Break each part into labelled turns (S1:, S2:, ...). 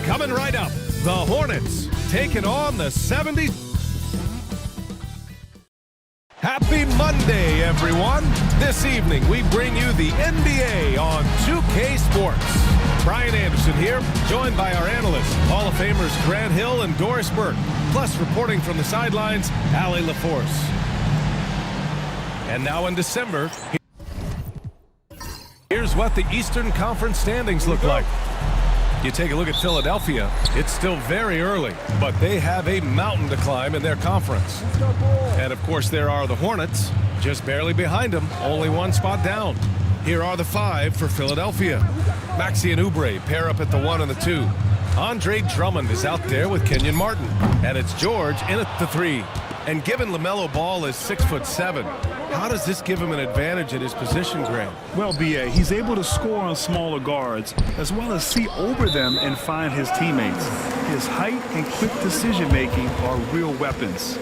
S1: Coming right up, the Hornets taking on the 70s. Happy Monday, everyone. This evening, we bring you the NBA on 2K Sports. Brian Anderson here, joined by our analysts, Hall of Famers Grant Hill and Doris Burke, plus reporting from the sidelines, Allie LaForce. And now in December, here's what the Eastern Conference standings look like. You take a look at Philadelphia, it's still very early, but they have a mountain to climb in their conference. And of course, there are the Hornets, just barely behind them, only one spot down. Here are the 5 for Philadelphia. Maxey and Oubre pair up at the 1 and the 2. Andre Drummond is out there with Kenyon Martin. And it's George in at the 3. And given LaMelo Ball is 6'7", how does this give him an advantage at his position, Grant?
S2: Well, B.A., he's able to score on smaller guards, as well as see over them and find his teammates. His height and quick decision-making are real weapons.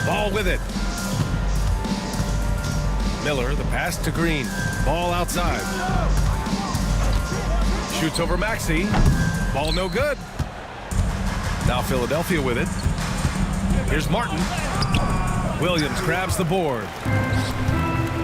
S1: Ball with it. Miller, the pass to Green. Ball outside. Shoots over Maxey. Ball no good. Now Philadelphia with it. Here's Martin. Williams grabs the board.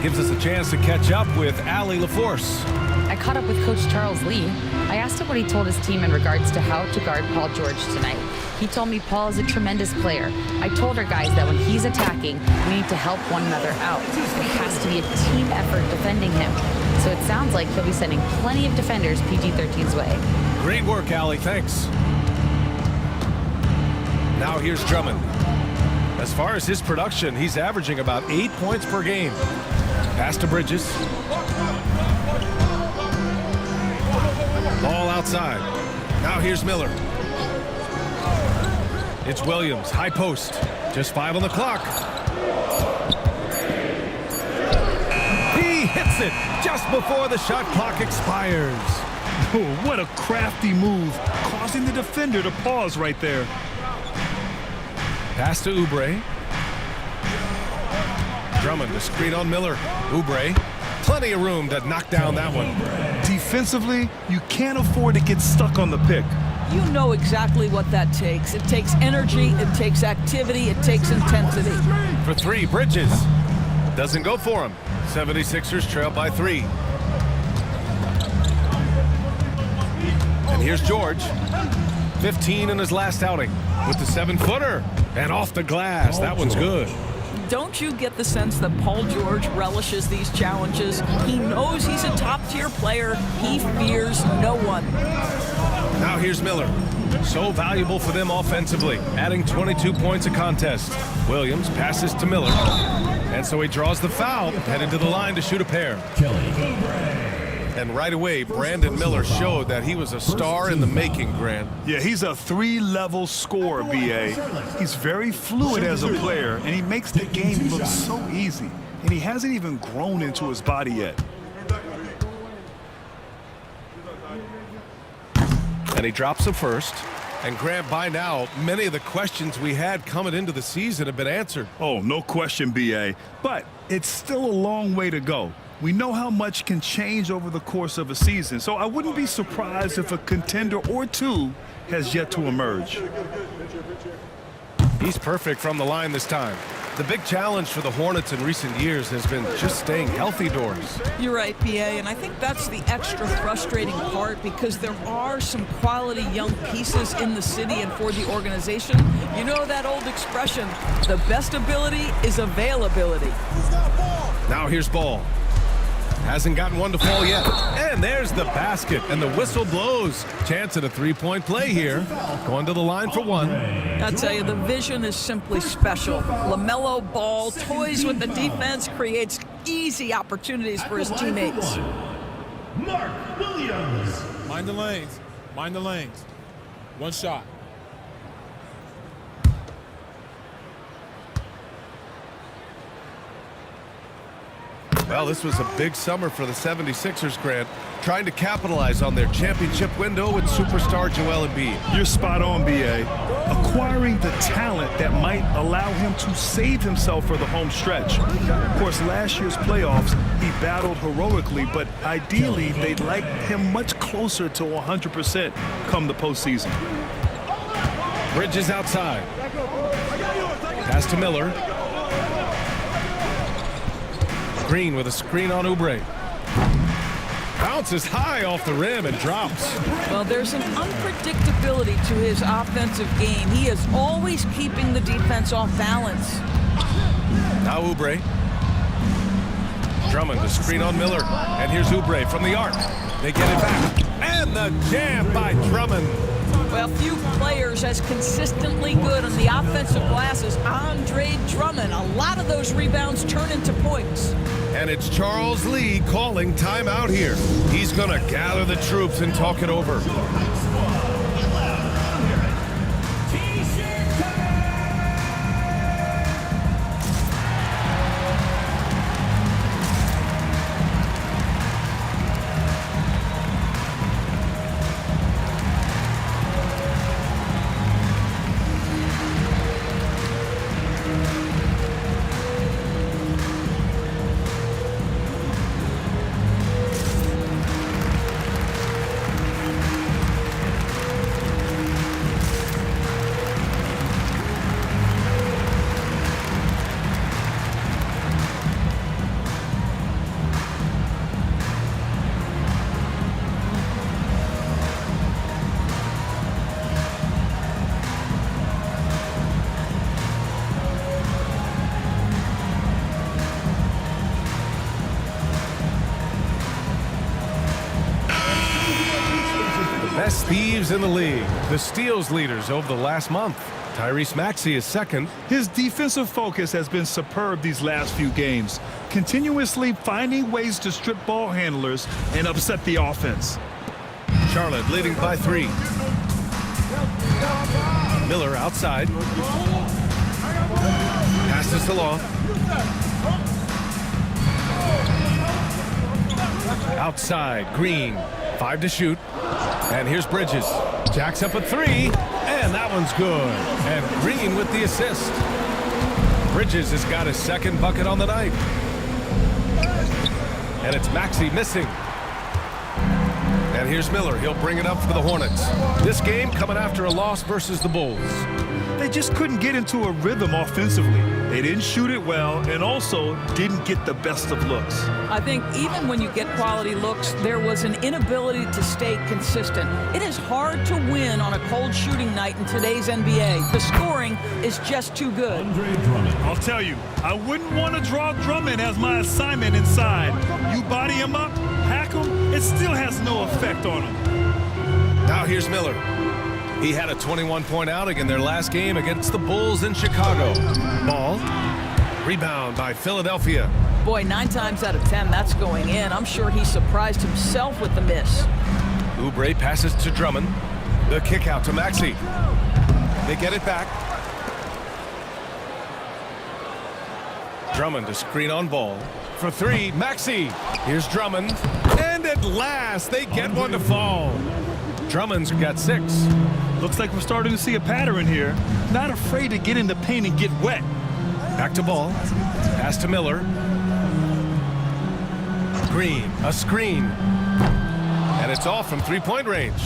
S1: Gives us a chance to catch up with Allie LaForce.
S3: I caught up with Coach Charles Lee. I asked him what he told his team in regards to how to guard Paul George tonight. He told me Paul is a tremendous player. I told our guys that when he's attacking, we need to help one another out. It has to be a team effort defending him. So it sounds like he'll be sending plenty of defenders PG-13's way.
S1: Great work, Allie. Thanks. Now here's Drummond. As far as his production, he's averaging about 8 points per game. Pass to Bridges. Ball outside. Now here's Miller. It's Williams, high post. Just 5 on the clock. He hits it just before the shot clock expires.
S2: Oh, what a crafty move, causing the defender to pause right there.
S1: Pass to Oubre. Drummond to screen on Miller. Oubre, plenty of room to knock down that one.
S2: Defensively, you can't afford to get stuck on the pick.
S4: You know exactly what that takes. It takes energy, it takes activity, it takes intensity.
S1: For 3, Bridges. Doesn't go for him. 76ers trail by 3. And here's George. 15 in his last outing with the 7-footer. And off the glass. That one's good.
S4: Don't you get the sense that Paul George relishes these challenges? He knows he's a top-tier player. He fears no one.
S1: Now here's Miller. So valuable for them offensively, adding 22 points a contest. Williams passes to Miller. And so he draws the foul, headed to the line to shoot a pair. And right away, Brandon Miller showed that he was a star in the making, Grant.
S2: Yeah, he's a 3-level scorer, B.A. He's very fluid as a player, and he makes the game look so easy. And he hasn't even grown into his body yet.
S1: And he drops the first. And Grant, by now, many of the questions we had coming into the season have been answered.
S2: Oh, no question, B.A. But it's still a long way to go. We know how much can change over the course of a season, so I wouldn't be surprised if a contender or two has yet to emerge.
S1: He's perfect from the line this time. The big challenge for the Hornets in recent years has been just staying healthy, Doris.
S4: You're right, B.A., and I think that's the extra frustrating part because there are some quality young pieces in the city and for the organization. You know that old expression, the best ability is availability.
S1: Now here's Ball. Hasn't gotten one to fall yet. And there's the basket, and the whistle blows. Chance at a 3-point play here. Going to the line for 1.
S4: I tell you, the vision is simply special. LaMelo Ball toys with the defense, creates easy opportunities for his teammates.
S5: Mark Williams. Mind the lanes. Mind the lanes. One shot.
S1: Well, this was a big summer for the 76ers, Grant, trying to capitalize on their championship window with superstar Joel Embiid.
S2: You're spot on, B.A. Acquiring the talent that might allow him to save himself for the home stretch. Of course, last year's playoffs, he battled heroically, but ideally, they'd like him much closer to 100% come the postseason.
S1: Bridges outside. Pass to Miller. Green with a screen on Oubre. Bounces high off the rim and drops.
S4: Well, there's an unpredictability to his offensive game. He is always keeping the defense off balance.
S1: Now Oubre. Drummond, a screen on Miller. And here's Oubre from the arc. They get it back. And the jam by Drummond.
S4: Well, few players as consistently good on the offensive glass as Andre Drummond. A lot of those rebounds turn into points.
S1: And it's Charles Lee calling timeout here. He's going to gather the troops and talk it over. Best thieves in the league. The steals leaders over the last month. Tyrese Maxey is second.
S2: His defensive focus has been superb these last few games, continuously finding ways to strip ball handlers and upset the offense.
S1: Charlotte leading by 3. Miller outside. Passes along. Outside, Green. 5 to shoot. And here's Bridges. Jacks up a 3. And that one's good. And Green with the assist. Bridges has got his second bucket on the night. And it's Maxey missing. And here's Miller. He'll bring it up for the Hornets. This game coming after a loss versus the Bulls.
S2: They just couldn't get into a rhythm offensively. They didn't shoot it well and also didn't get the best of looks.
S4: I think even when you get quality looks, there was an inability to stay consistent. It is hard to win on a cold shooting night in today's NBA. The scoring is just too good.
S2: I'll tell you, I wouldn't want to draw Drummond as my assignment inside. You body him up, hack him, it still has no effect on him.
S1: Now here's Miller. He had a 21-point outing in their last game against the Bulls in Chicago. Ball. Rebound by Philadelphia.
S4: Boy, 9 times out of 10, that's going in. I'm sure he surprised himself with the miss.
S1: Oubre passes to Drummond. The kick out to Maxey. They get it back. Drummond to screen on Ball. For 3, Maxey. Here's Drummond. And at last, they get one to fall. Drummond's got 6.
S2: Looks like we're starting to see a pattern here. Not afraid to get in the paint and get wet.
S1: Back to Ball. Pass to Miller. Green, a screen. And it's off from 3-point range.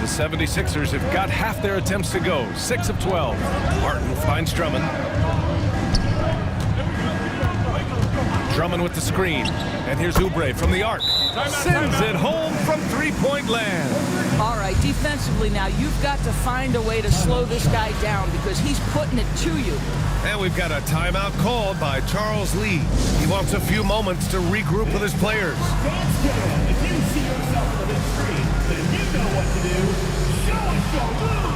S1: The 76ers have got half their attempts to go. 6 of 12. Martin finds Drummond. Drummond with the screen. And here's Oubre from the arc. Sends it home from 3-point land.
S4: All right, defensively now, you've got to find a way to slow this guy down because he's putting it to you.
S1: And we've got a timeout called by Charles Lee. He wants a few moments to regroup with his players.
S6: If you see yourself on this screen, then you know what to do. Show us your move.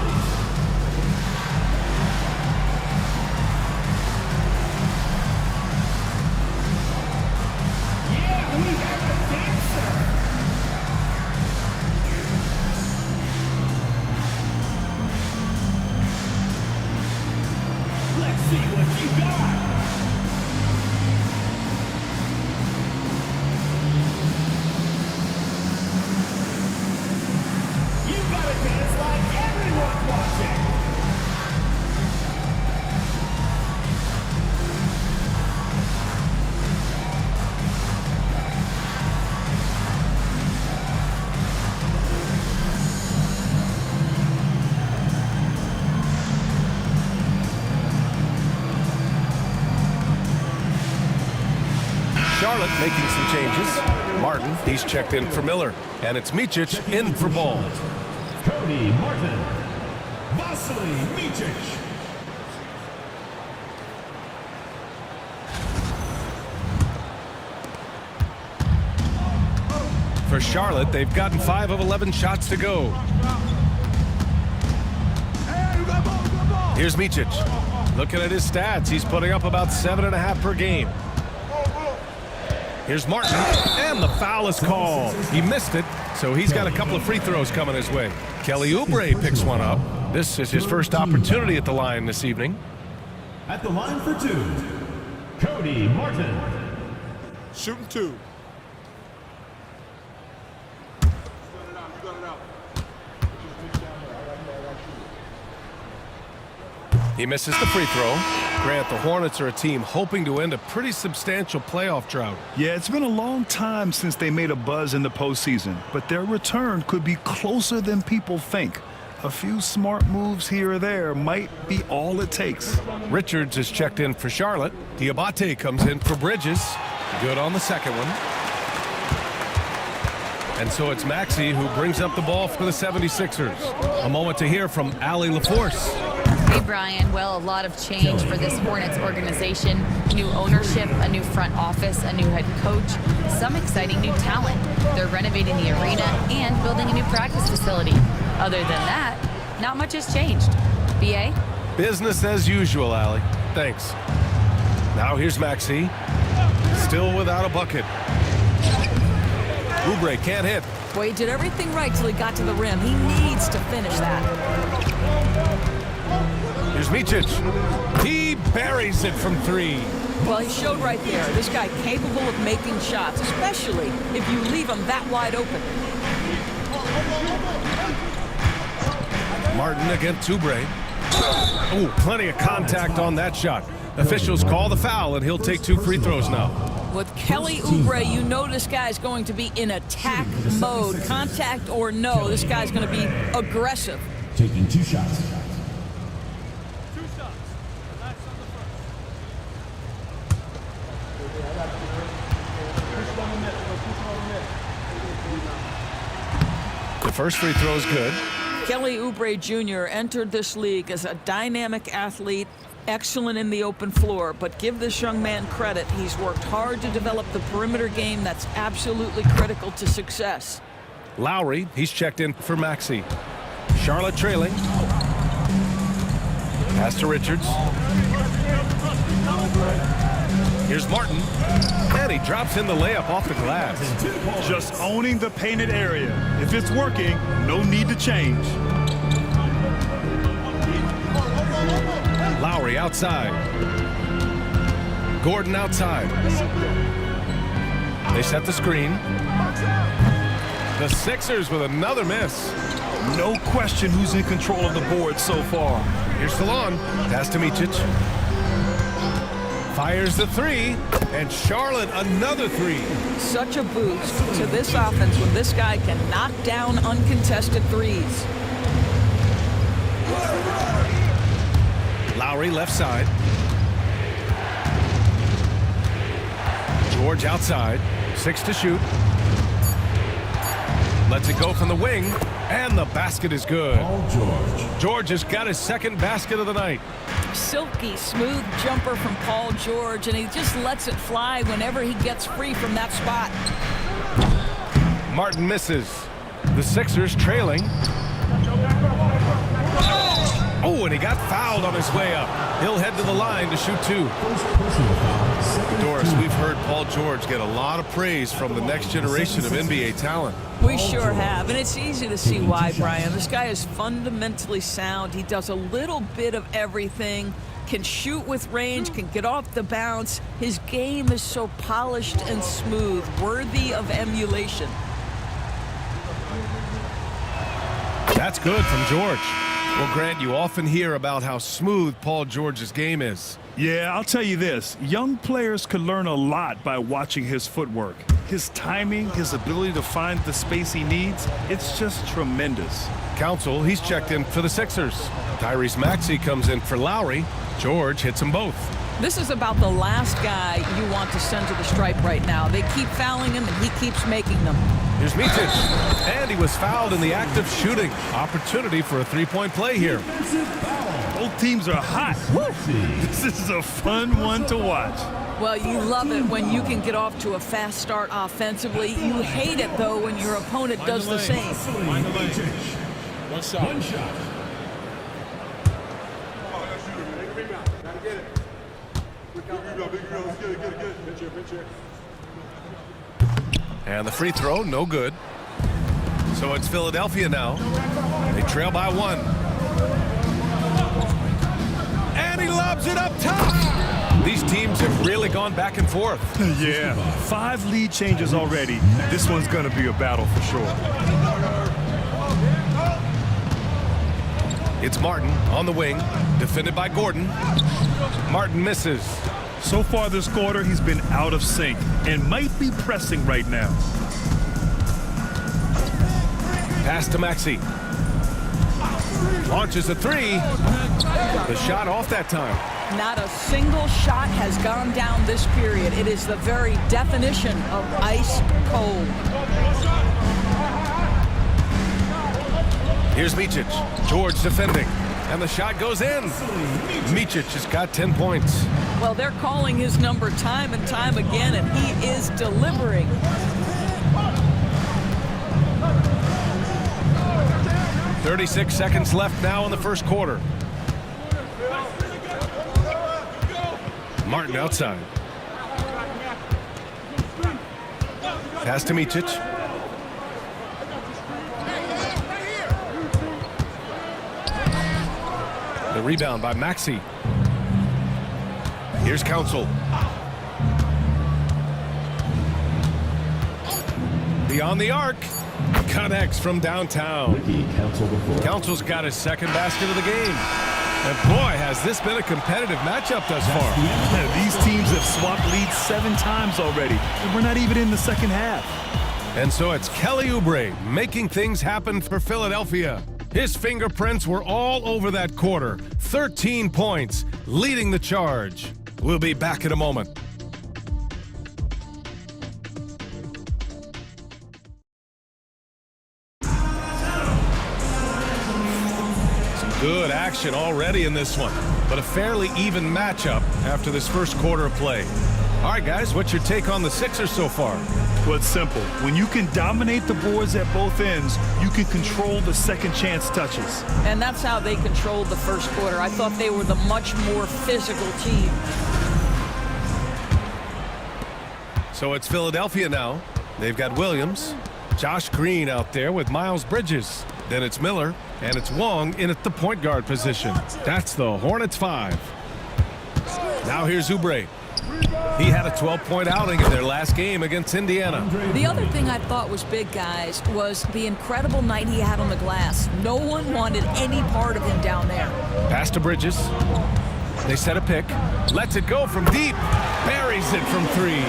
S1: Charlotte making some changes. Martin, he's checked in for Miller. And it's Micic in for Ball.
S6: Cody Martin. Vasily Micic.
S1: For Charlotte, they've gotten 5 of 11 shots to go. Here's Micic. Looking at his stats, he's putting up about 7.5 per game. Here's Martin, and the foul is called. He missed it, so he's got a couple of free throws coming his way. Kelly Oubre picks one up. This is his first opportunity at the line this evening.
S6: At the line for 2, Cody Martin.
S5: Shooting 2.
S1: He misses the free throw. Grant, the Hornets are a team hoping to end a pretty substantial playoff drought.
S2: Yeah, it's been a long time since they made a buzz in the postseason, but their return could be closer than people think. A few smart moves here or there might be all it takes.
S1: Richards is checked in for Charlotte. Diabate comes in for Bridges. Good on the second one. And so it's Maxey who brings up the ball for the 76ers. A moment to hear from Allie LaForce.
S3: Hey, Brian. Well, a lot of change for this Hornets organization. New ownership, a new front office, a new head coach, some exciting new talent. They're renovating the arena and building a new practice facility. Other than that, not much has changed. BA?
S1: Business as usual, Allie. Thanks. Now here's Maxey. Still without a bucket. Oubre can't hit.
S4: Boy, he did everything right till he got to the rim. He needs to finish that.
S1: Here's Micic. He buries it from 3.
S4: Well, he showed right there. This guy capable of making shots, especially if you leave him that wide open.
S1: Martin against Oubre. Oh, plenty of contact on that shot. Officials call the foul, and he'll take 2 free throws now.
S4: With Kelly Oubre, you know this guy's going to be in attack mode. Contact or no, this guy's going to be aggressive.
S6: Taking 2 shots.
S1: The first free throw is good.
S4: Kelly Oubre Jr. entered this league as a dynamic athlete, excellent in the open floor, but give this young man credit. He's worked hard to develop the perimeter game that's absolutely critical to success.
S1: Lowry, he's checked in for Maxey. Charlotte trailing. Pass to Richards. Here's Martin. And he drops in the layup off the glass.
S2: Just owning the painted area. If it's working, no need to change.
S1: Lowry outside. Gordon outside. They set the screen. The Sixers with another miss.
S2: No question who's in control of the board so far.
S1: Here's Salon. Pass to Micic. Fires the 3. And Charlotte another 3.
S4: Such a boost to this offense when this guy can knock down uncontested threes.
S1: Lowry left side. George outside. 6 to shoot. Lets it go from the wing. And the basket is good. George has got his second basket of the night.
S4: Silky smooth jumper from Paul George, and he just lets it fly whenever he gets free from that spot.
S1: Martin misses. The Sixers trailing. Oh, and he got fouled on his way up. He'll head to the line to shoot 2. Doris, we've heard Paul George get a lot of praise from the next generation of NBA talent.
S4: We sure have, and it's easy to see why, Brian. This guy is fundamentally sound. He does a little bit of everything, can shoot with range, can get off the bounce. His game is so polished and smooth, worthy of emulation.
S1: That's good from George. Well, Grant, you often hear about how smooth Paul George's game is.
S2: Yeah, I'll tell you this. Young players could learn a lot by watching his footwork. His timing, his ability to find the space he needs, it's just tremendous.
S1: Council, he's checked in for the Sixers. Tyrese Maxey comes in for Lowry. George hits them both.
S4: This is about the last guy you want to send to the stripe right now. They keep fouling him, and he keeps making them.
S1: Here's Mitic. And he was fouled in the act of shooting. Opportunity for a three-point play here.
S2: Both teams are hot. This is a fun one to watch.
S4: Well, you love it when you can get off to a fast start offensively. You hate it, though, when your opponent does the same.
S5: Mind the lane. One shot.
S1: And the free throw, no good. So it's Philadelphia now. They trail by 1. And he lobs it up top. These teams have really gone back and forth.
S2: Yeah, 5 lead changes already. This one's going to be a battle for sure.
S1: It's Martin on the wing, defended by Gordon. Martin misses.
S2: So far this quarter, he's been out of sync and might be pressing right now.
S1: Pass to Maxey. Launches a 3. The shot off that time.
S4: Not a single shot has gone down this period. It is the very definition of ice cold.
S1: Here's Mitic. George defending. And the shot goes in. Mitic has got 10 points.
S4: Well, they're calling his number time and time again, and he is delivering.
S1: "36 seconds left now in the first quarter. Martin outside. Pass to Mitic. The rebound by Maxey. Here's Council. Beyond the arc. Connects from downtown. Council's got his second basket of the game. And boy, has this been a competitive matchup thus far.
S2: These teams have swapped leads 7 times already, and we're not even in the second half.
S1: And so it's Kelly Oubre making things happen for Philadelphia. His fingerprints were all over that quarter. 13 points, leading the charge. We'll be back in a moment. Good action already in this one, but a fairly even matchup after this first quarter of play. All right, guys, what's your take on the Sixers so far?
S2: Well, it's simple. When you can dominate the boards at both ends, you can control the second chance touches.
S4: And that's how they controlled the first quarter. I thought they were the much more physical team.
S1: So it's Philadelphia now. They've got Williams, Josh Green out there with Miles Bridges. Then it's Miller, and it's Wong in at the point guard position. That's the Hornets 5. Now here's Oubre. He had a 12-point outing in their last game against Indiana.
S4: The other thing I thought was big, guys, was the incredible night he had on the glass. No one wanted any part of him down there.
S1: Pass to Bridges. They set a pick. Lets it go from deep. Buries it from 3.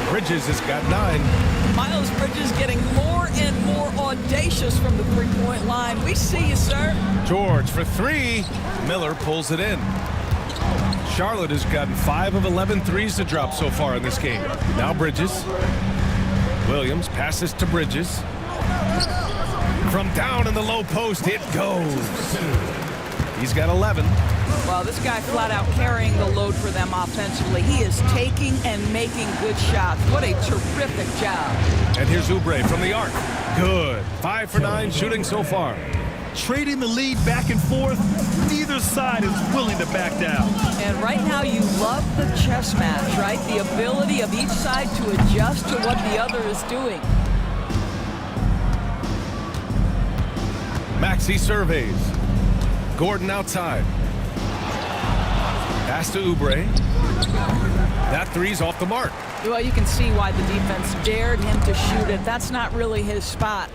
S1: Bridges has got 9.
S4: Miles Bridges getting more and more audacious from the three-point line. We see you, sir.
S1: George for 3. Miller pulls it in. Charlotte has gotten 5 of 11 threes to drop so far in this game. Now Bridges. Williams passes to Bridges. From down in the low post, it goes. He's got 11.
S4: Well, this guy flat out carrying the load for them offensively. He is taking and making good shots. What a terrific job.
S1: And here's Oubre from the arc. Good. 5 for 9 shooting so far.
S2: Trading the lead back and forth, neither side is willing to back down.
S4: And right now you love the chess match, right? The ability of each side to adjust to what the other is doing.
S1: Maxey surveys. Gordon outside. Pass to Oubre. That 3's off the mark.
S4: Well, you can see why the defense dared him to shoot it. That's not really his spot.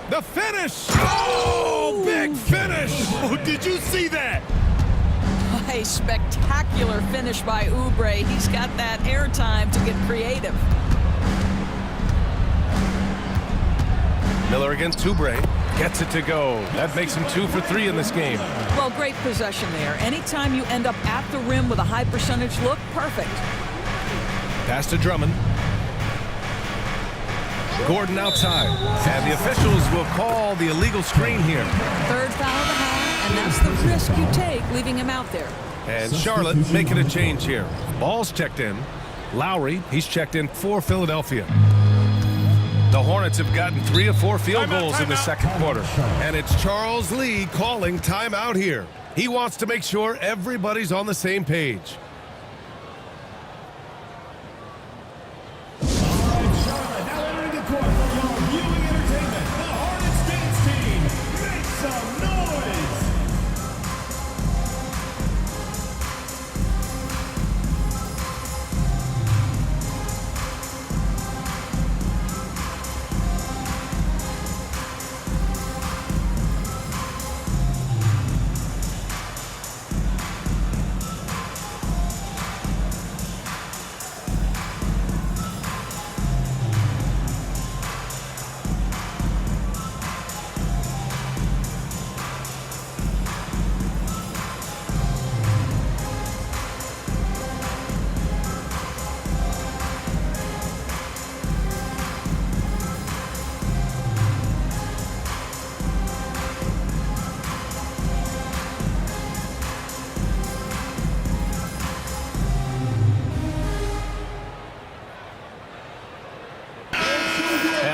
S1: The finish! Oh, big finish!
S2: Oh, did you see that?
S4: A spectacular finish by Oubre. He's got that airtime to get creative.
S1: Miller against Oubre. Gets it to go. That makes him 2 for 3 in this game.
S4: Well, great possession there. Anytime you end up at the rim with a high percentage look, perfect.
S1: Pass to Drummond. Gordon outside. And the officials will call the illegal screen here.
S4: Third foul of the half, and that's the risk you take leaving him out there.
S1: And Charlotte making a change here. Ball's checked in. Lowry, he's checked in for Philadelphia. The Hornets have gotten 3 of 4 field goals in the second quarter. And it's Charles Lee calling timeout here. He wants to make sure everybody's on the same page.
S6: Charlotte now entering the court for your viewing entertainment. The Hornets dance team. Make some noise.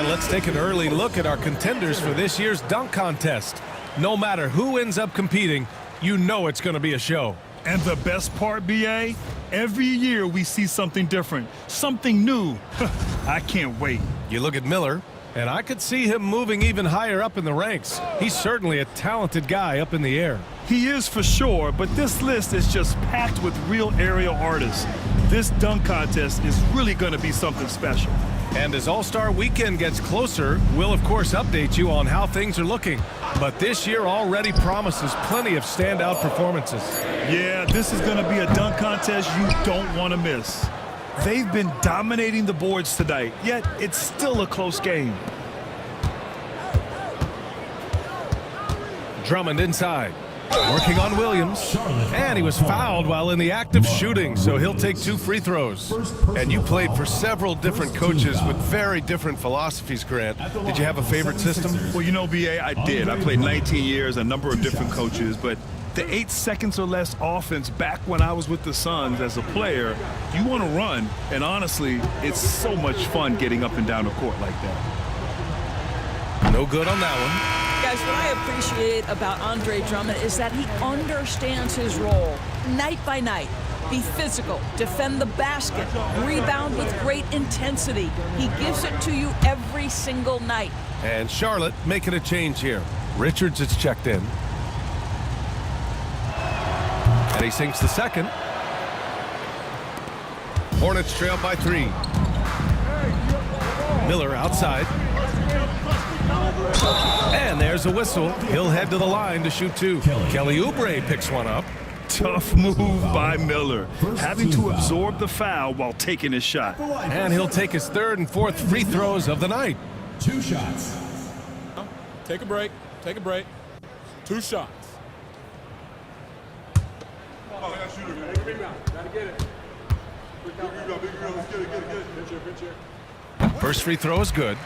S1: Let's take an early look at our contenders for this year's dunk contest. No matter who ends up competing, you know it's going to be a show.
S2: And the best part, BA, every year we see something different, something new. I can't wait.
S1: You look at Miller, and I could see him moving even higher up in the ranks. He's certainly a talented guy up in the air.
S2: He is for sure, but this list is just packed with real aerial artists. This dunk contest is really going to be something special.
S1: And as All-Star Weekend gets closer, we'll of course update you on how things are looking. But this year already promises plenty of standout performances.
S2: Yeah, this is going to be a dunk contest you don't want to miss. They've been dominating the boards tonight, yet it's still a close game.
S1: Drummond inside. Working on Williams, and he was fouled while in the act of shooting, so he'll take 2 free throws. And you played for several different coaches with very different philosophies, Grant. Did you have a favorite system?
S2: Well, you know, BA, I did. I played 19 years, a number of different coaches, but the 8 seconds or less offense back when I was with the Suns as a player, you want to run, and honestly, it's so much fun getting up and down the court like that.
S1: No good on that one.
S4: Guys, what I appreciate about Andre Drummond is that he understands his role night by night. Be physical, defend the basket, rebound with great intensity. He gives it to you every single night.
S1: And Charlotte making a change here. Richards is checked in. And he sinks the second. Hornets trail by 3. Miller outside. And there's a whistle. He'll head to the line to shoot 2. Kelly Oubre picks one up.
S2: Tough move by Miller, having to absorb the foul while taking his shot.
S1: And he'll take his 3rd and 4th free throws of the night.
S5: 2 shots. Take a break. Take a break. 2 shots. Oh, I got shooter, man. Big rebound. Gotta get it. Big rebound. Let's get it. Pinch here.
S1: First free throw is good.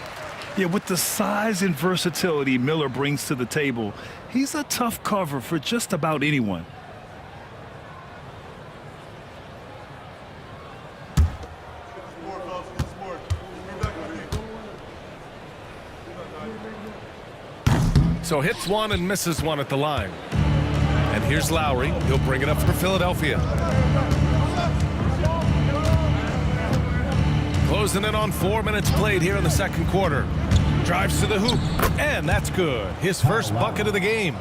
S2: Yeah, with the size and versatility Miller brings to the table, he's a tough cover for just about anyone.
S1: So hits 1 and misses 1 at the line. And here's Lowry. He'll bring it up for Philadelphia. Closing in on 4 minutes played here in the second quarter. Drives to the hoop, and that's good. His first bucket of the game.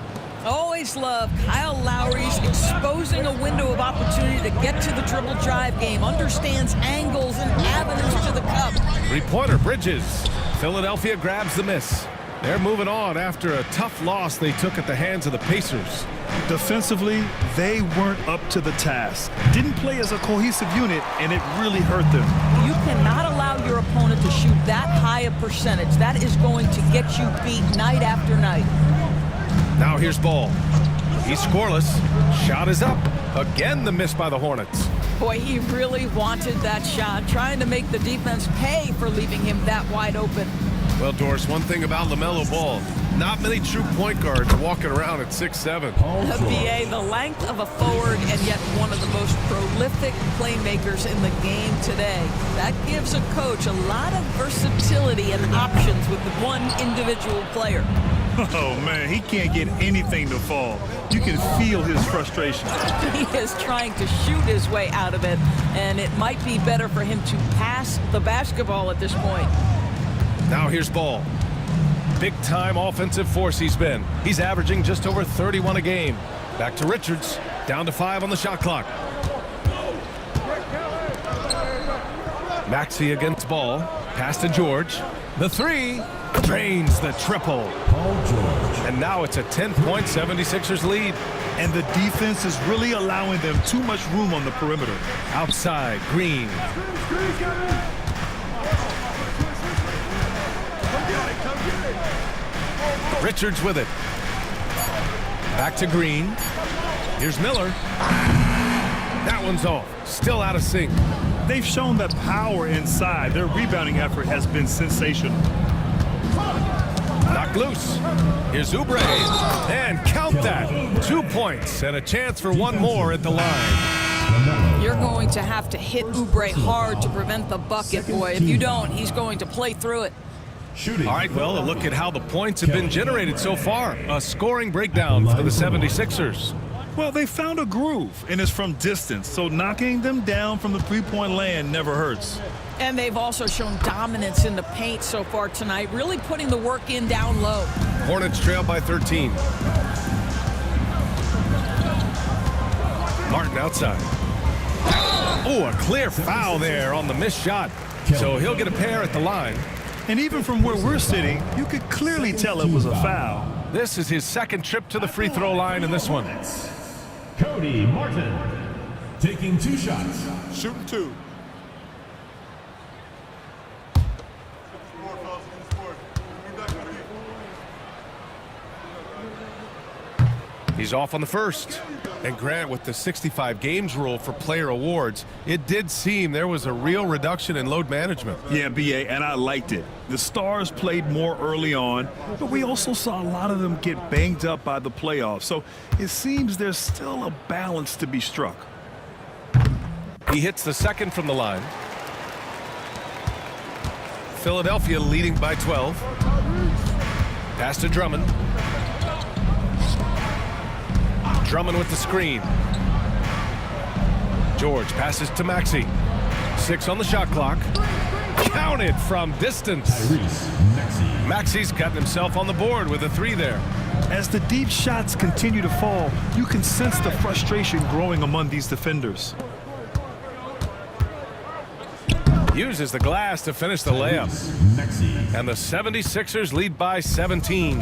S4: Always love Kyle Lowry's exposing a window of opportunity to get to the dribble drive game. Understands angles and avenues to the cup.
S1: 3-pointer Bridges. Philadelphia grabs the miss. They're moving on after a tough loss they took at the hands of the Pacers.
S2: Defensively, they weren't up to the task. Didn't play as a cohesive unit, and it really hurt them.
S4: You cannot allow your opponent to shoot that high a percentage. That is going to get you beat night after night.
S1: Now here's Ball. He's scoreless. Shot is up. Again, the miss by the Hornets.
S4: Boy, he really wanted that shot, trying to make the defense pay for leaving him that wide open.
S1: Well, Doris, one thing about LaMelo Ball, not many true point guards walking around at 6'7".
S4: BA, the length of a forward and yet one of the most prolific playmakers in the game today. That gives a coach a lot of versatility and options with one individual player.
S2: Oh, man, he can't get anything to fall. You can feel his frustration.
S4: He is trying to shoot his way out of it, and it might be better for him to pass the basketball at this point.
S1: Now here's Ball. Big-time offensive force he's been. He's averaging just over 31 a game. Back to Richards. Down to 5 on the shot clock. Maxey against Ball. Pass to George. The three. Drains the triple. And now it's a 10-point 76ers lead.
S2: And the defense is really allowing them too much room on the perimeter.
S1: Outside, Green. Richards with it. Back to Green. Here's Miller. That one's off. Still out of sync.
S2: They've shown that power inside. Their rebounding effort has been sensational.
S1: Knocked loose. Here's Oubre. And count that. 2 points and a chance for one more at the line.
S4: You're going to have to hit Oubre hard to prevent the bucket, boy. If you don't, he's going to play through it.
S1: All right, well, a look at how the points have been generated so far. A scoring breakdown for the 76ers.
S2: Well, they found a groove, and it's from distance, so knocking them down from the three-point land never hurts.
S4: And they've also shown dominance in the paint so far tonight, really putting the work in down low.
S1: Hornets trail by 13. Martin outside. Oh, a clear foul there on the missed shot. So he'll get a pair at the line.
S2: And even from where we're sitting, you could clearly tell it was a foul.
S1: This is his second trip to the free throw line in this one.
S6: Cody Martin taking 2 shots.
S5: Shooting 2.
S1: He's off on the first. And Grant, with the 65 games rule for player awards, it did seem there was a real reduction in load management.
S2: Yeah, BA, and I liked it. The stars played more early on, but we also saw a lot of them get banged up by the playoffs. So it seems there's still a balance to be struck.
S1: He hits the second from the line. Philadelphia leading by 12. Pass to Drummond. Drummond with the screen. George passes to Maxey. 6 on the shot clock. Counted from distance. Maxey's gotten himself on the board with a 3 there.
S2: As the deep shots continue to fall, you can sense the frustration growing among these defenders.
S1: Uses the glass to finish the layup. And the 76ers lead by 17.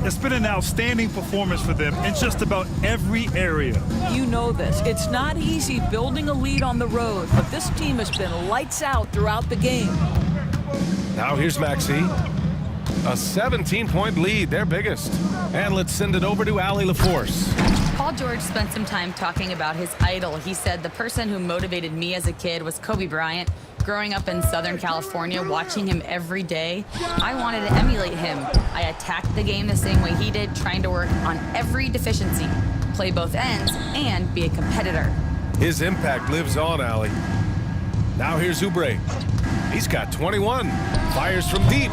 S2: It's been an outstanding performance for them in just about every area.
S4: You know this. It's not easy building a lead on the road, but this team has been lights out throughout the game.
S1: Now here's Maxey. A 17-point lead, their biggest. And let's send it over to Allie LaForce.
S3: Paul George spent some time talking about his idol. He said, the person who motivated me as a kid was Kobe Bryant. Growing up in Southern California, watching him every day, I wanted to emulate him. I attacked the game the same way he did, trying to work on every deficiency, play both ends, and be a competitor.
S1: His impact lives on, Allie. Now here's Oubre. He's got 21. Fires from deep.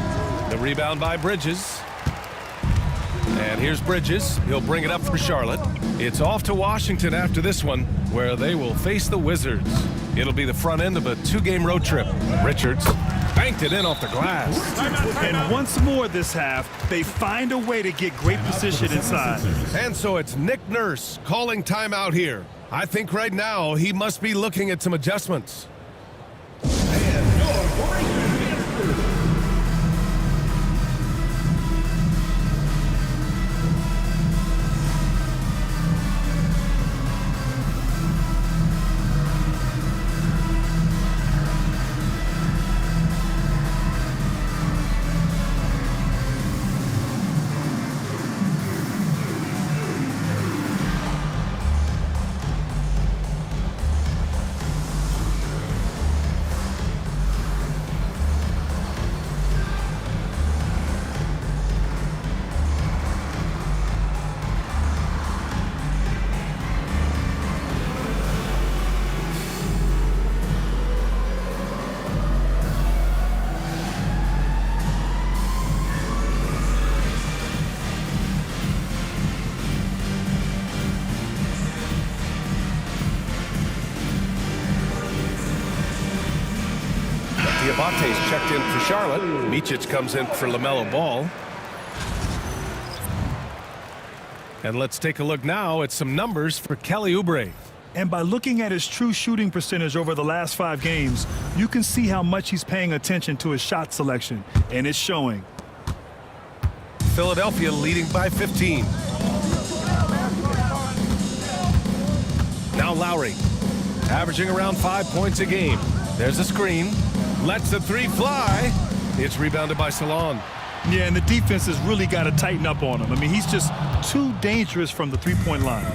S1: The rebound by Bridges. And here's Bridges. He'll bring it up for Charlotte. It's off to Washington after this one, where they will face the Wizards. It'll be the front end of a 2-game road trip. Richards banked it in off the glass.
S2: And once more this half, they find a way to get great position inside.
S1: And so it's Nick Nurse calling timeout here. I think right now he must be looking at some adjustments. Diabate's checked in for Charlotte. Micic comes in for LaMelo Ball. And let's take a look now at some numbers for Kelly Oubre.
S2: And by looking at his true shooting percentage over the last 5 games, you can see how much he's paying attention to his shot selection, and it's showing.
S1: Philadelphia leading by 15. Now Lowry, averaging around 5 points a game. There's a screen. Lets the 3 fly. It's rebounded by Salon.
S2: Yeah, and the defense has really got to tighten up on him. I mean, he's just too dangerous from the three-point line.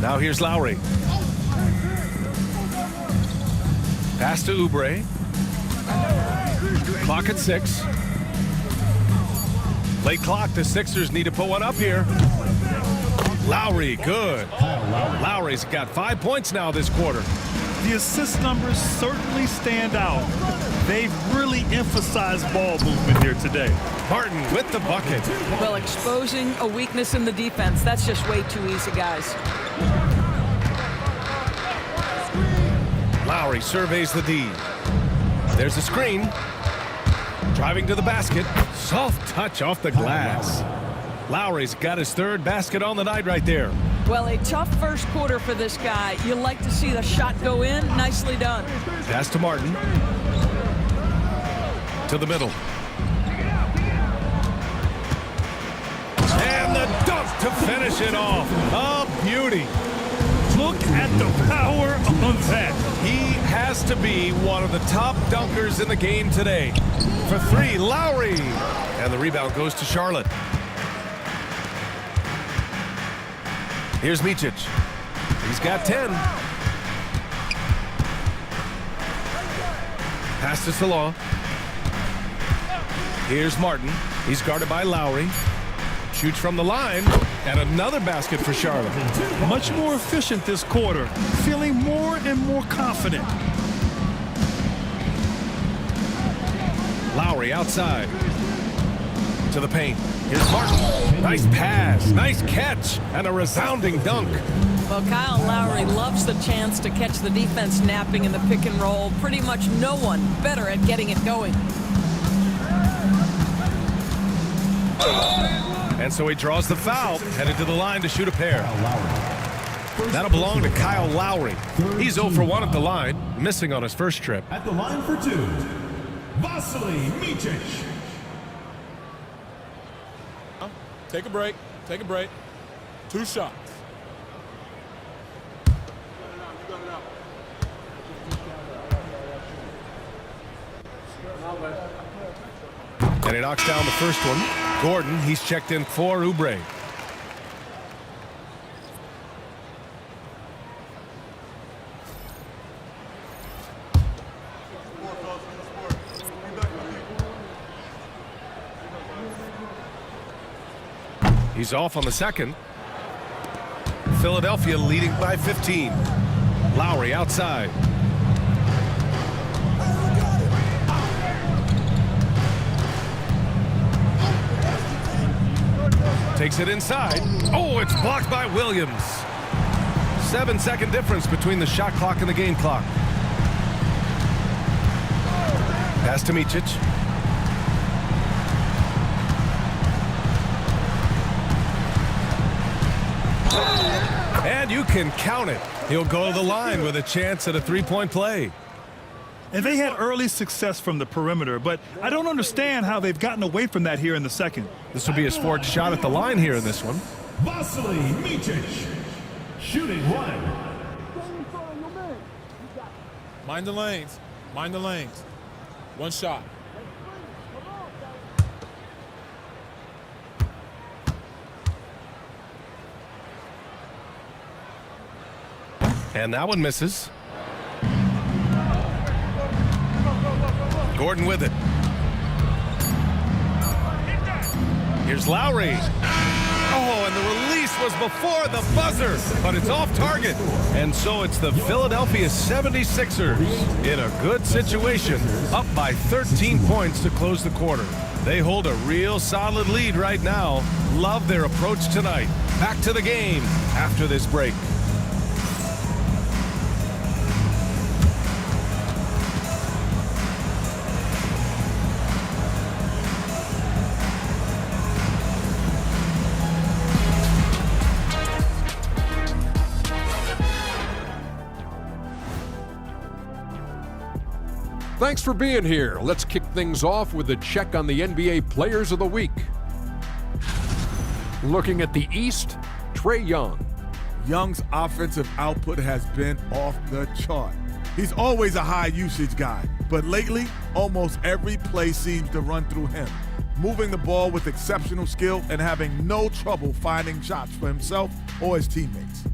S1: Now here's Lowry. Pass to Oubre. Clock at 6. Late clock. The Sixers need to put one up here. Lowry, good. Lowry's got 5 points now this quarter.
S2: The assist numbers certainly stand out. They've really emphasized ball movement here today.
S1: Martin with the bucket.
S4: Well, exposing a weakness in the defense, that's just way too easy, guys.
S1: Lowry surveys the D. There's a screen. Driving to the basket. Soft touch off the glass. Lowry's got his 3rd basket on the night right there.
S4: Well, a tough first quarter for this guy. You like to see the shot go in. Nicely done.
S1: Pass to Martin. To the middle. And the dunk to finish it off. A beauty.
S2: Look at the power of that.
S1: He has to be one of the top dunkers in the game today. For 3, Lowry. And the rebound goes to Charlotte. Here's Micic. He's got 10. Pass to Salon. Here's Martin. He's guarded by Lowry. Shoots from the line. And another basket for Charlotte.
S2: Much more efficient this quarter. Feeling more and more confident.
S1: Lowry outside. To the paint. Here's Martin. Nice pass. Nice catch. And a resounding dunk.
S4: Well, Kyle Lowry loves the chance to catch the defense napping in the pick and roll. Pretty much no one better at getting it going.
S1: And so he draws the foul, headed to the line to shoot a pair. That'll belong to Kyle Lowry. He's 0 for 1 at the line, missing on his first trip.
S6: At the line for 2, Vasily Micic.
S5: Take a break. Take a break. 2 shots.
S1: And he knocks down the first one. Gordon, he's checked in for Oubre. He's off on the second. Philadelphia leading by 15. Lowry outside. Takes it inside. Oh, it's blocked by Williams. 7-second difference between the shot clock and the game clock. Pass to Micic. And you can count it. He'll go to the line with a chance at a 3-point play.
S2: And they had early success from the perimeter, but I don't understand how they've gotten away from that here in the second.
S1: This will be his 4th shot at the line here in this one.
S6: Vasily Micic, shooting 1.
S5: Mind the lanes. Mind the lanes. 1 shot.
S1: And that one misses. Gordon with it. Here's Lowry. Oh, and the release was before the buzzer, but it's off target. And so it's the Philadelphia 76ers in a good situation, up by 13 points to close the quarter. They hold a real solid lead right now. Love their approach tonight. Back to the game after this break.
S7: Thanks for being here. Let's kick things off with a check on the NBA Players of the Week. Looking at the East, Trae Young.
S8: Young's offensive output has been off the chart. He's always a high usage guy, but lately, almost every play seems to run through him, moving the ball with exceptional skill and having no trouble finding shots for himself or his teammates.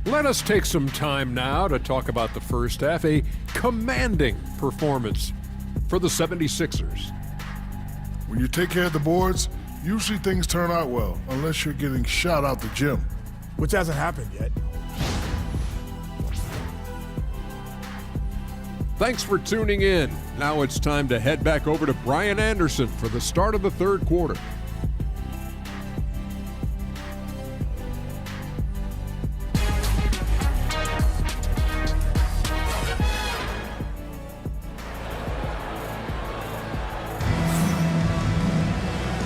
S7: Let us take some time now to talk about the first half, a commanding performance for the 76ers.
S9: When you take care of the boards, usually things turn out well, unless you're getting shot out the gym.
S8: Which hasn't happened yet.
S7: Thanks for tuning in. Now it's time to head back over to Brian Anderson for the start of the third quarter.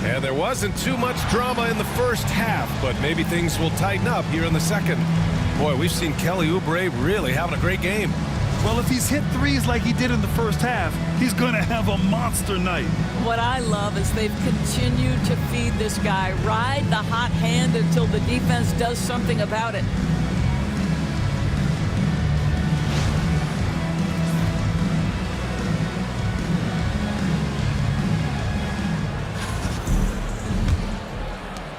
S1: And there wasn't too much drama in the first half, but maybe things will tighten up here in the second. Boy, we've seen Kelly Oubre really having a great game.
S2: Well, if he's hit threes like he did in the first half, he's going to have a monster night.
S4: What I love is they've continued to feed this guy. Ride the hot hand until the defense does something about it.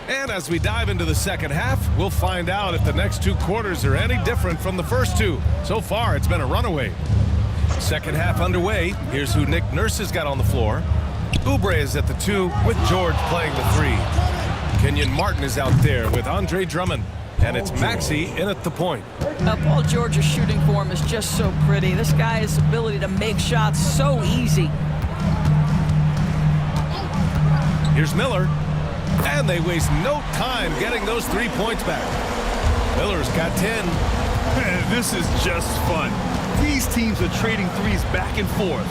S1: And as we dive into the second half, we'll find out if the next two quarters are any different from the first two. So far, it's been a runaway. Second half underway. Here's who Nick Nurse has got on the floor. Oubre is at the 2 with George playing the 3. Kenyon Martin is out there with Andre Drummond. And it's Maxey in at the point.
S4: Paul George's shooting form is just so pretty. This guy's ability to make shots so easy.
S1: Here's Miller. And they waste no time getting those 3 points back. Miller's got 10.
S2: Man, this is just fun. These teams are trading threes back and forth.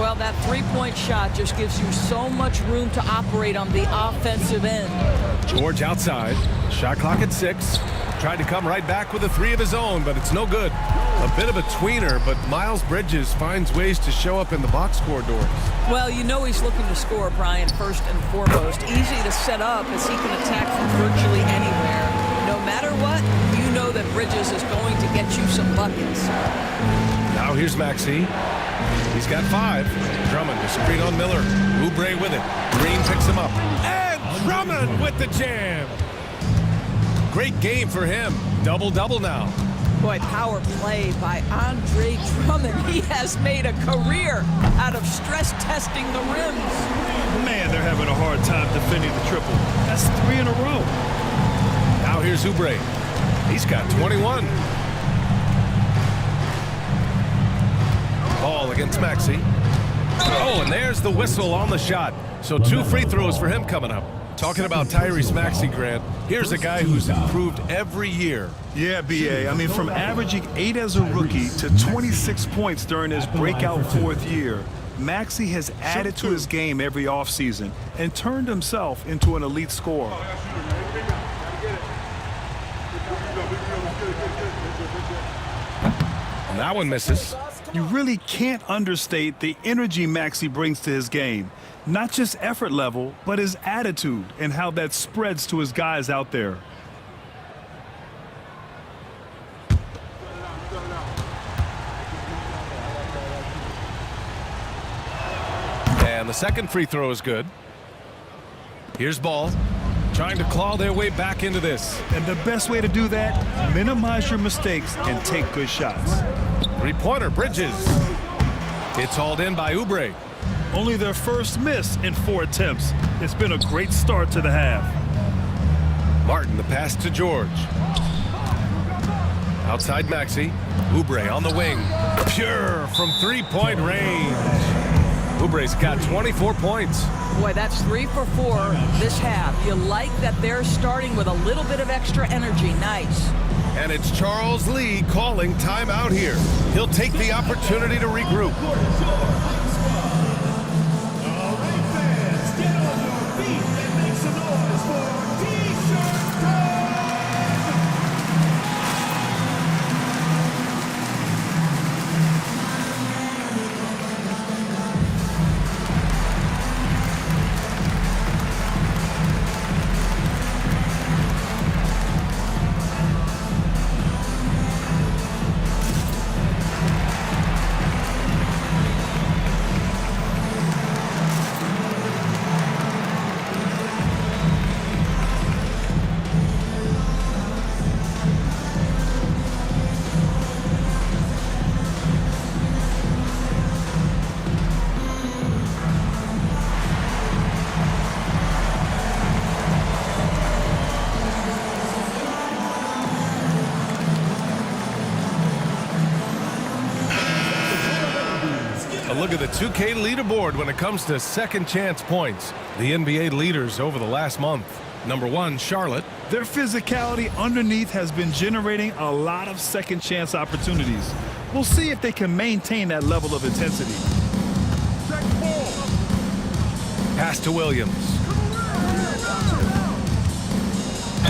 S4: Well, that three-point shot just gives you so much room to operate on the offensive end.
S1: George outside. Shot clock at 6. Tried to come right back with a 3 of his own, but it's no good. A bit of a tweener, but Miles Bridges finds ways to show up in the box score doors.
S4: Well, you know he's looking to score, Brian, first and foremost. Easy to set up as he can attack from virtually anywhere. No matter what, you know that Bridges is going to get you some buckets.
S1: Now here's Maxey. He's got 5. Drummond to screen on Miller. Oubre with it. Green picks him up. And Drummond with the jam. Great game for him. Double-double now.
S4: Boy, power play by Andre Drummond. He has made a career out of stress testing the rims.
S2: Man, they're having a hard time defending the triple. That's 3 in a row.
S1: Now here's Oubre. He's got 21. Ball against Maxey. Oh, and there's the whistle on the shot. So 2 free throws for him coming up. Talking about Tyrese Maxey, Grant, here's a guy who's improved every year.
S2: Yeah, BA. I mean, from averaging 8 as a rookie to 26 points during his breakout 4th year, Maxey has added to his game every offseason and turned himself into an elite scorer.
S1: And that one misses.
S2: You really can't understate the energy Maxey brings to his game. Not just effort level, but his attitude and how that spreads to his guys out there.
S1: And the second free throw is good. Here's Ball. Trying to claw their way back into this.
S2: And the best way to do that, minimize your mistakes and take good shots.
S1: 3-pointer, Bridges. It's hauled in by Oubre.
S2: Only their first miss in 4 attempts. It's been a great start to the half.
S1: Martin, the pass to George. Outside Maxey. Oubre on the wing. Pure from 3-point range. Oubre's got 24 points.
S4: Boy, that's 3 for 4 this half. You like that they're starting with a little bit of extra energy. Nice.
S1: And it's Charles Lee calling timeout here. He'll take the opportunity to regroup. look at the 2K leaderboard when it comes to second chance points. The NBA leaders over the last month. Number 1, Charlotte.
S2: Their physicality underneath has been generating a lot of second chance opportunities. We'll see if they can maintain that level of intensity.
S1: Pass to Williams.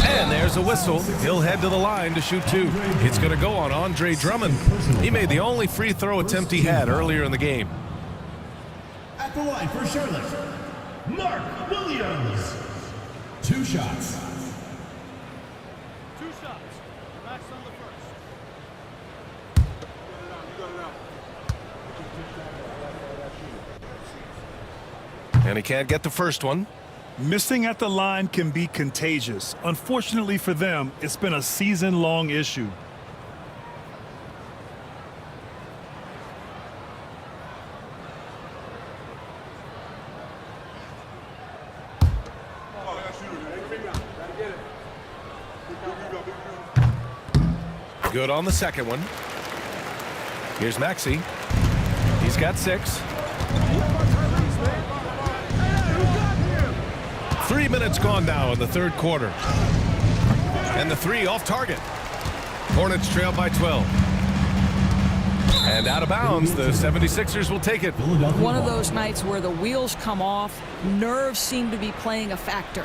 S1: And there's a whistle. He'll head to the line to shoot 2. It's going to go on Andre Drummond. He made the only free throw attempt he had earlier in the game.
S6: At the line for Charlotte, Mark Williams. 2 shots.
S5: 2 shots. Max on the first.
S1: And he can't get the first one.
S2: Missing at the line can be contagious. Unfortunately for them, it's been a season-long issue.
S1: Good on the second one. Here's Maxey. He's got 6. 3 minutes gone now in the third quarter. And the 3 off target. Hornets trail by 12. And out of bounds, the 76ers will take it.
S4: One of those nights where the wheels come off, nerves seem to be playing a factor.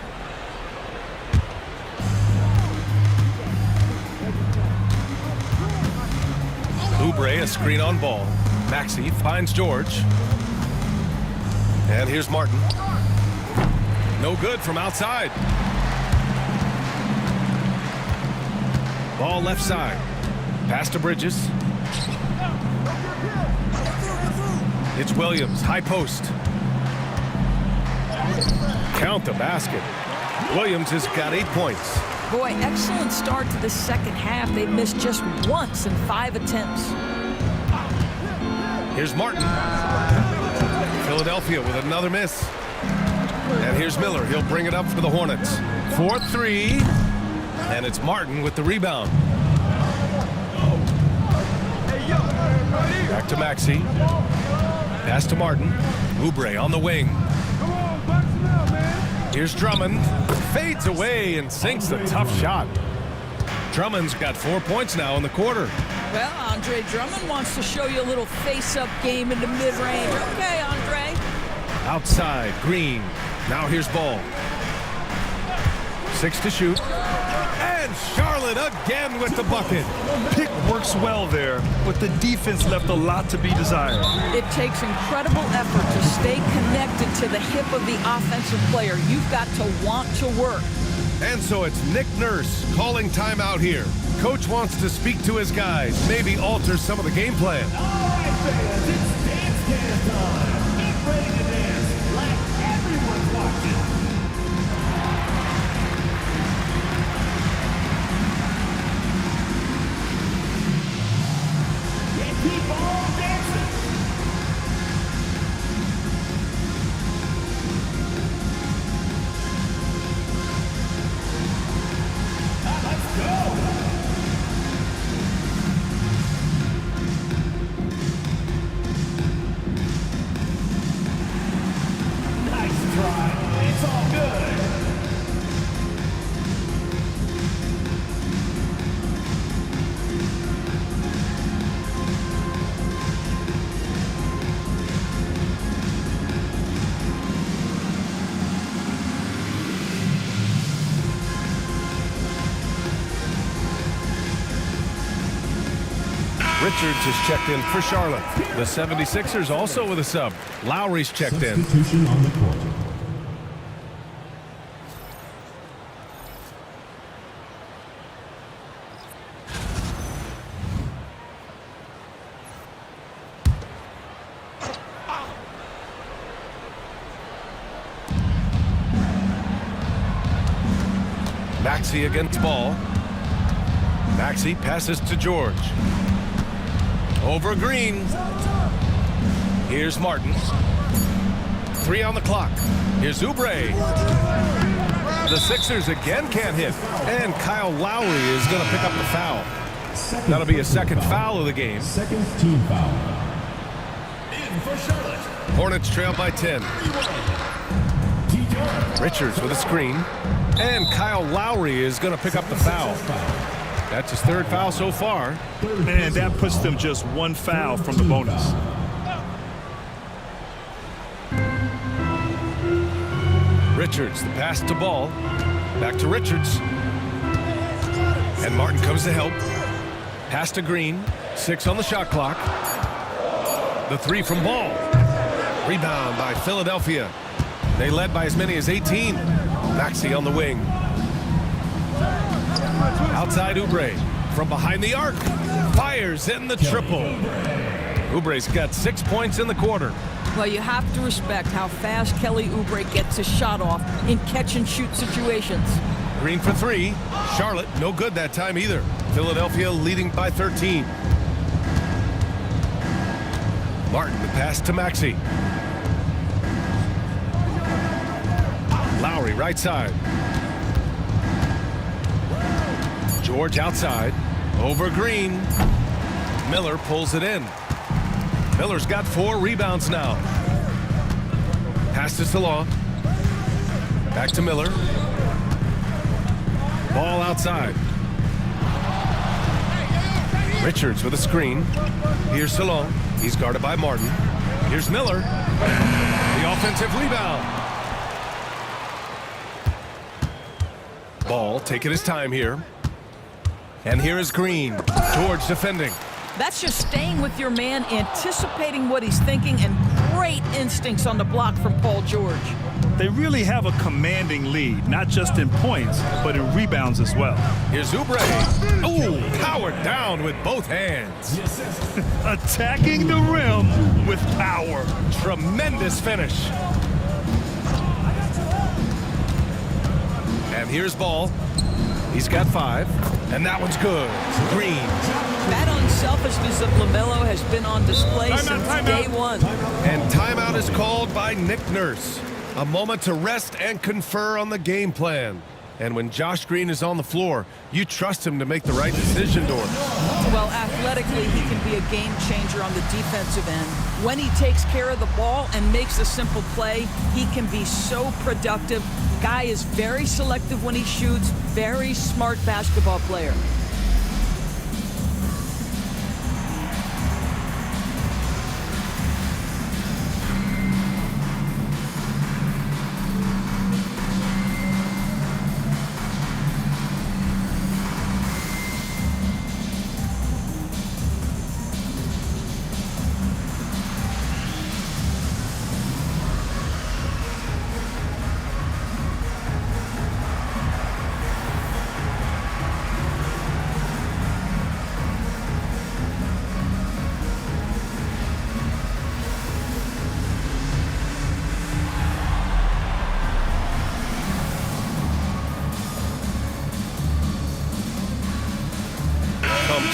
S1: Oubre, a screen on ball. Maxey finds George. And here's Martin. No good from outside. Ball left side. Pass to Bridges. It's Williams, high post. Count the basket. Williams has got 8 points.
S4: Boy, excellent start to the second half. They missed just once in 5 attempts.
S1: Here's Martin. Philadelphia with another miss. And here's Miller. He'll bring it up for the Hornets. 4-3. And it's Martin with the rebound. Back to Maxey. Pass to Martin. Oubre on the wing. Here's Drummond. Fades away and sinks a tough shot. Drummond's got 4 points now in the quarter.
S4: Well, Andre Drummond wants to show you a little face-up game in the mid-range. Okay, Andre.
S1: Outside, Green. Now here's Ball. 6 to shoot. And Charlotte again with the bucket.
S2: Pick works well there, but the defense left a lot to be desired.
S4: It takes incredible effort to stay connected to the hip of the offensive player. You've got to want to work.
S1: And so it's Nick Nurse calling timeout here. Coach wants to speak to his guys, maybe alter some of the game plan.
S6: All right, fans, it's dance time. Get ready to dance like everyone's watching. Yeah, keep on dancing. Let's go. Nice try. It's all good.
S1: Richards has checked in for Charlotte. The 76ers also with a sub. Lowry's checked in.
S6: Substitution on the court.
S1: Maxey against Ball. Maxey passes to George. Over Green. Here's Martin. 3 on the clock. Here's Oubre. The Sixers again can't hit. And Kyle Lowry is going to pick up the foul. That'll be a second foul of the game.
S6: Second team foul. for Charlotte.
S1: Hornets trail by 10. Richards with a screen. And Kyle Lowry is going to pick up the foul. That's his third foul so far.
S2: And that puts them just one foul from the bonus.
S1: Richards, the pass to Ball. Back to Richards. And Martin comes to help. Pass to Green. 6 on the shot clock. The 3 from Ball. Rebound by Philadelphia. They led by as many as 18. Maxey on the wing. Outside Oubre. From behind the arc. Fires in the triple. Oubre's got 6 points in the quarter.
S4: Well, you have to respect how fast Kelly Oubre gets his shot off in catch-and-shoot situations.
S1: Green for 3. Charlotte, no good that time either. Philadelphia leading by 13. Martin, the pass to Maxey. Lowry, right side. George outside. Over Green. Miller pulls it in. Miller's got 4 rebounds now. Pass to Salah. Back to Miller. Ball outside. Richards with a screen. Here's Salah. He's guarded by Martin. Here's Miller. The offensive rebound. Ball taking his time here. And here is Green. George defending.
S4: That's just staying with your man, anticipating what he's thinking, and great instincts on the block from Paul George.
S2: They really have a commanding lead, not just in points, but in rebounds as well.
S1: Here's Oubre. Oh, powered down with both hands.
S2: Attacking the rim with power.
S1: Tremendous finish. And here's Ball. He's got 5, and that one's good. Green.
S4: That unselfishness of LaMelo has been on display since day one.
S1: And timeout is called by Nick Nurse. A moment to rest and confer on the game plan. And when Josh Green is on the floor, you trust him to make the right decision, Dort.
S4: Well, athletically, he can be a game changer on the defensive end. When he takes care of the ball and makes a simple play, he can be so productive. Guy is very selective when he shoots, very smart basketball player.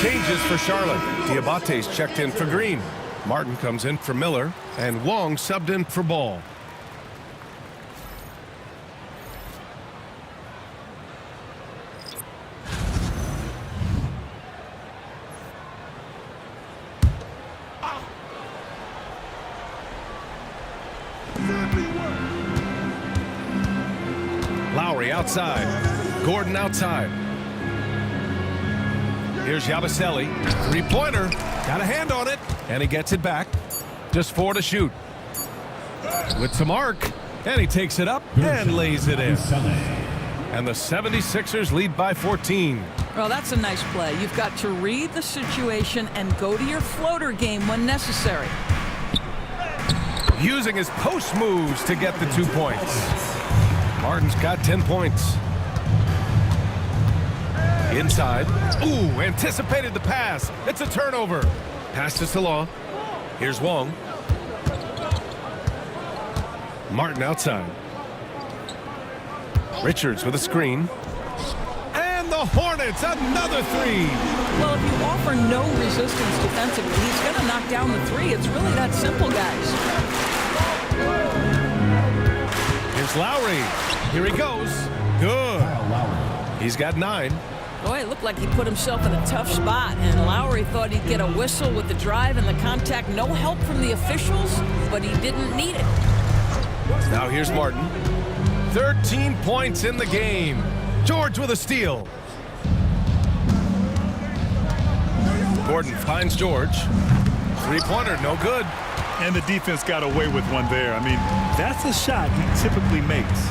S1: Changes for Charlotte. Diabate's checked in for Green. Martin comes in for Miller, and Wong subbed in for Ball. Lowry outside. Gordon outside. Here's Yabusele. 3-pointer. Got a hand on it. And he gets it back. Just 4 to shoot. With some arc. And he takes it up and lays it in. And the 76ers lead by 14.
S4: Well, that's a nice play. You've got to read the situation and go to your floater game when necessary.
S1: Using his post moves to get the 2 points. Martin's got 10 points. Inside. Ooh, anticipated the pass. It's a turnover. Pass to Salah. Here's Wong. Martin outside. Richards with a screen. And the Hornets, another 3.
S4: Well, if you offer no resistance defensively, he's going to knock down the 3. It's really that simple, guys.
S1: Here's Lowry. Here he goes. Good. He's got 9.
S4: Boy, it looked like he put himself in a tough spot, and Lowry thought he'd get a whistle with the drive and the contact. No help from the officials, but he didn't need it.
S1: Now here's Martin. 13 points in the game. George with a steal. Gordon finds George. Three-pointer, no good.
S2: And the defense got away with one there. I mean, that's a shot he typically makes.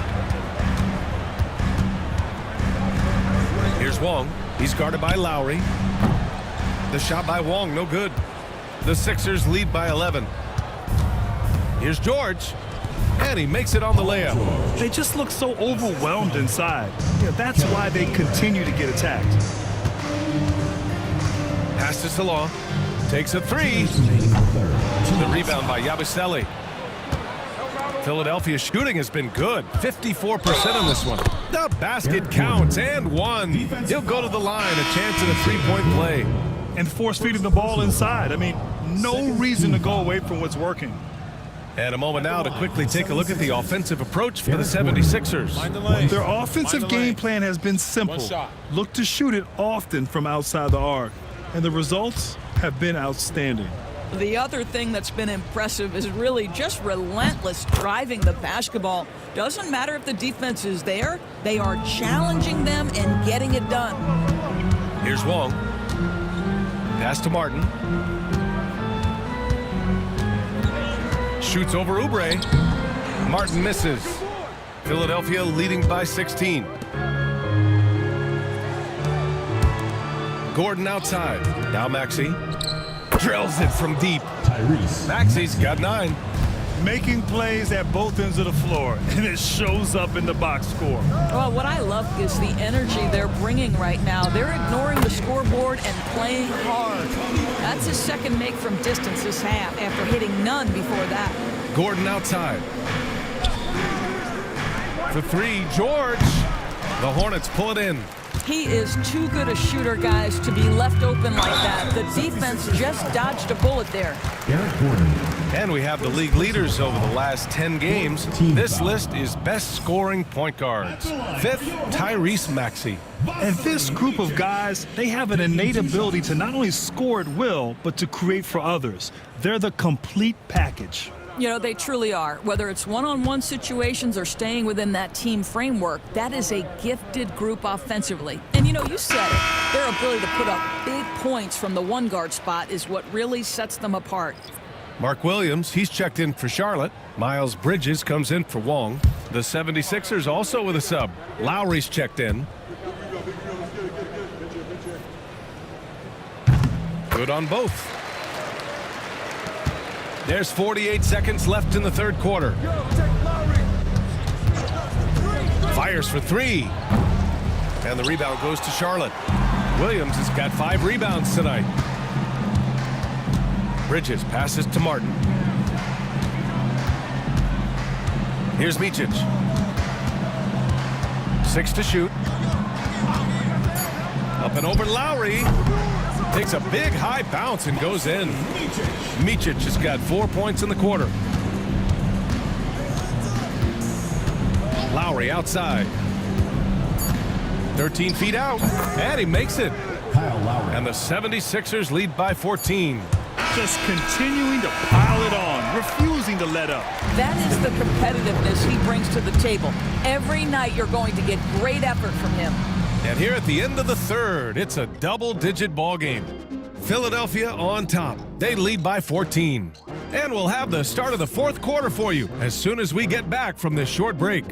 S1: Here's Wong. He's guarded by Lowry. The shot by Wong, no good. The Sixers lead by 11. Here's George. And he makes it on the layup.
S2: They just look so overwhelmed inside. Yeah, that's why they continue to get attacked.
S1: Pass to Salah. Takes a three. The rebound by Yabusele. Philadelphia's shooting has been good. 54% in this one. The basket counts and one. He'll go to the line. A chance at a three-point play.
S2: And force feeding the ball inside. I mean, no reason to go away from what's working.
S1: And a moment now to quickly take a look at the offensive approach for the 76ers.
S2: Their offensive game plan has been simple. Look to shoot it often from outside the arc. And the results have been outstanding.
S4: The other thing that's been impressive is really just relentless driving the basketball. Doesn't matter if the defense is there, they are challenging them and getting it done.
S1: Here's Wong. Pass to Martin. Shoots over Oubre. Martin misses. Philadelphia leading by 16. Gordon outside. Now Maxey. Drills it from deep. Maxey's got 9.
S2: Making plays at both ends of the floor, and it shows up in the box score.
S4: Well, what I love is the energy they're bringing right now. They're ignoring the scoreboard and playing hard. That's his second make from distance this half after hitting none before that.
S1: Gordon outside. For three, George. The Hornets pull it in.
S4: He is too good a shooter, guys, to be left open like that. The defense just dodged a bullet there.
S1: And we have the league leaders over the last 10 games. This list is best scoring point guards. 5th, Tyrese Maxey.
S2: And this group of guys, they have an innate ability to not only score at will, but to create for others. They're the complete package.
S4: You know, they truly are. Whether it's one-on-one situations or staying within that team framework, that is a gifted group offensively. And, you know, you said it. Their ability to put up big points from the one guard spot is what really sets them apart.
S1: Mark Williams, he's checked in for Charlotte. Miles Bridges comes in for Wong. The 76ers also with a sub. Lowry's checked in. Good on both. There's 48 seconds left in the third quarter. Fires for three. And the rebound goes to Charlotte. Williams has got 5 rebounds tonight. Bridges passes to Martin. Here's Micic. 6 to shoot. Up and over Lowry. Takes a big high bounce and goes in. Micic has got 4 points in the quarter. Lowry outside. 13 feet out. And he makes it. And the 76ers lead by 14.
S2: Just continuing to pile it on, refusing to let up.
S4: That is the competitiveness he brings to the table. Every night you're going to get great effort from him.
S1: And here at the end of the third, it's a double-digit ball game. Philadelphia on top. They lead by 14. And we'll have the start of the fourth quarter for you as soon as we get back from this short break.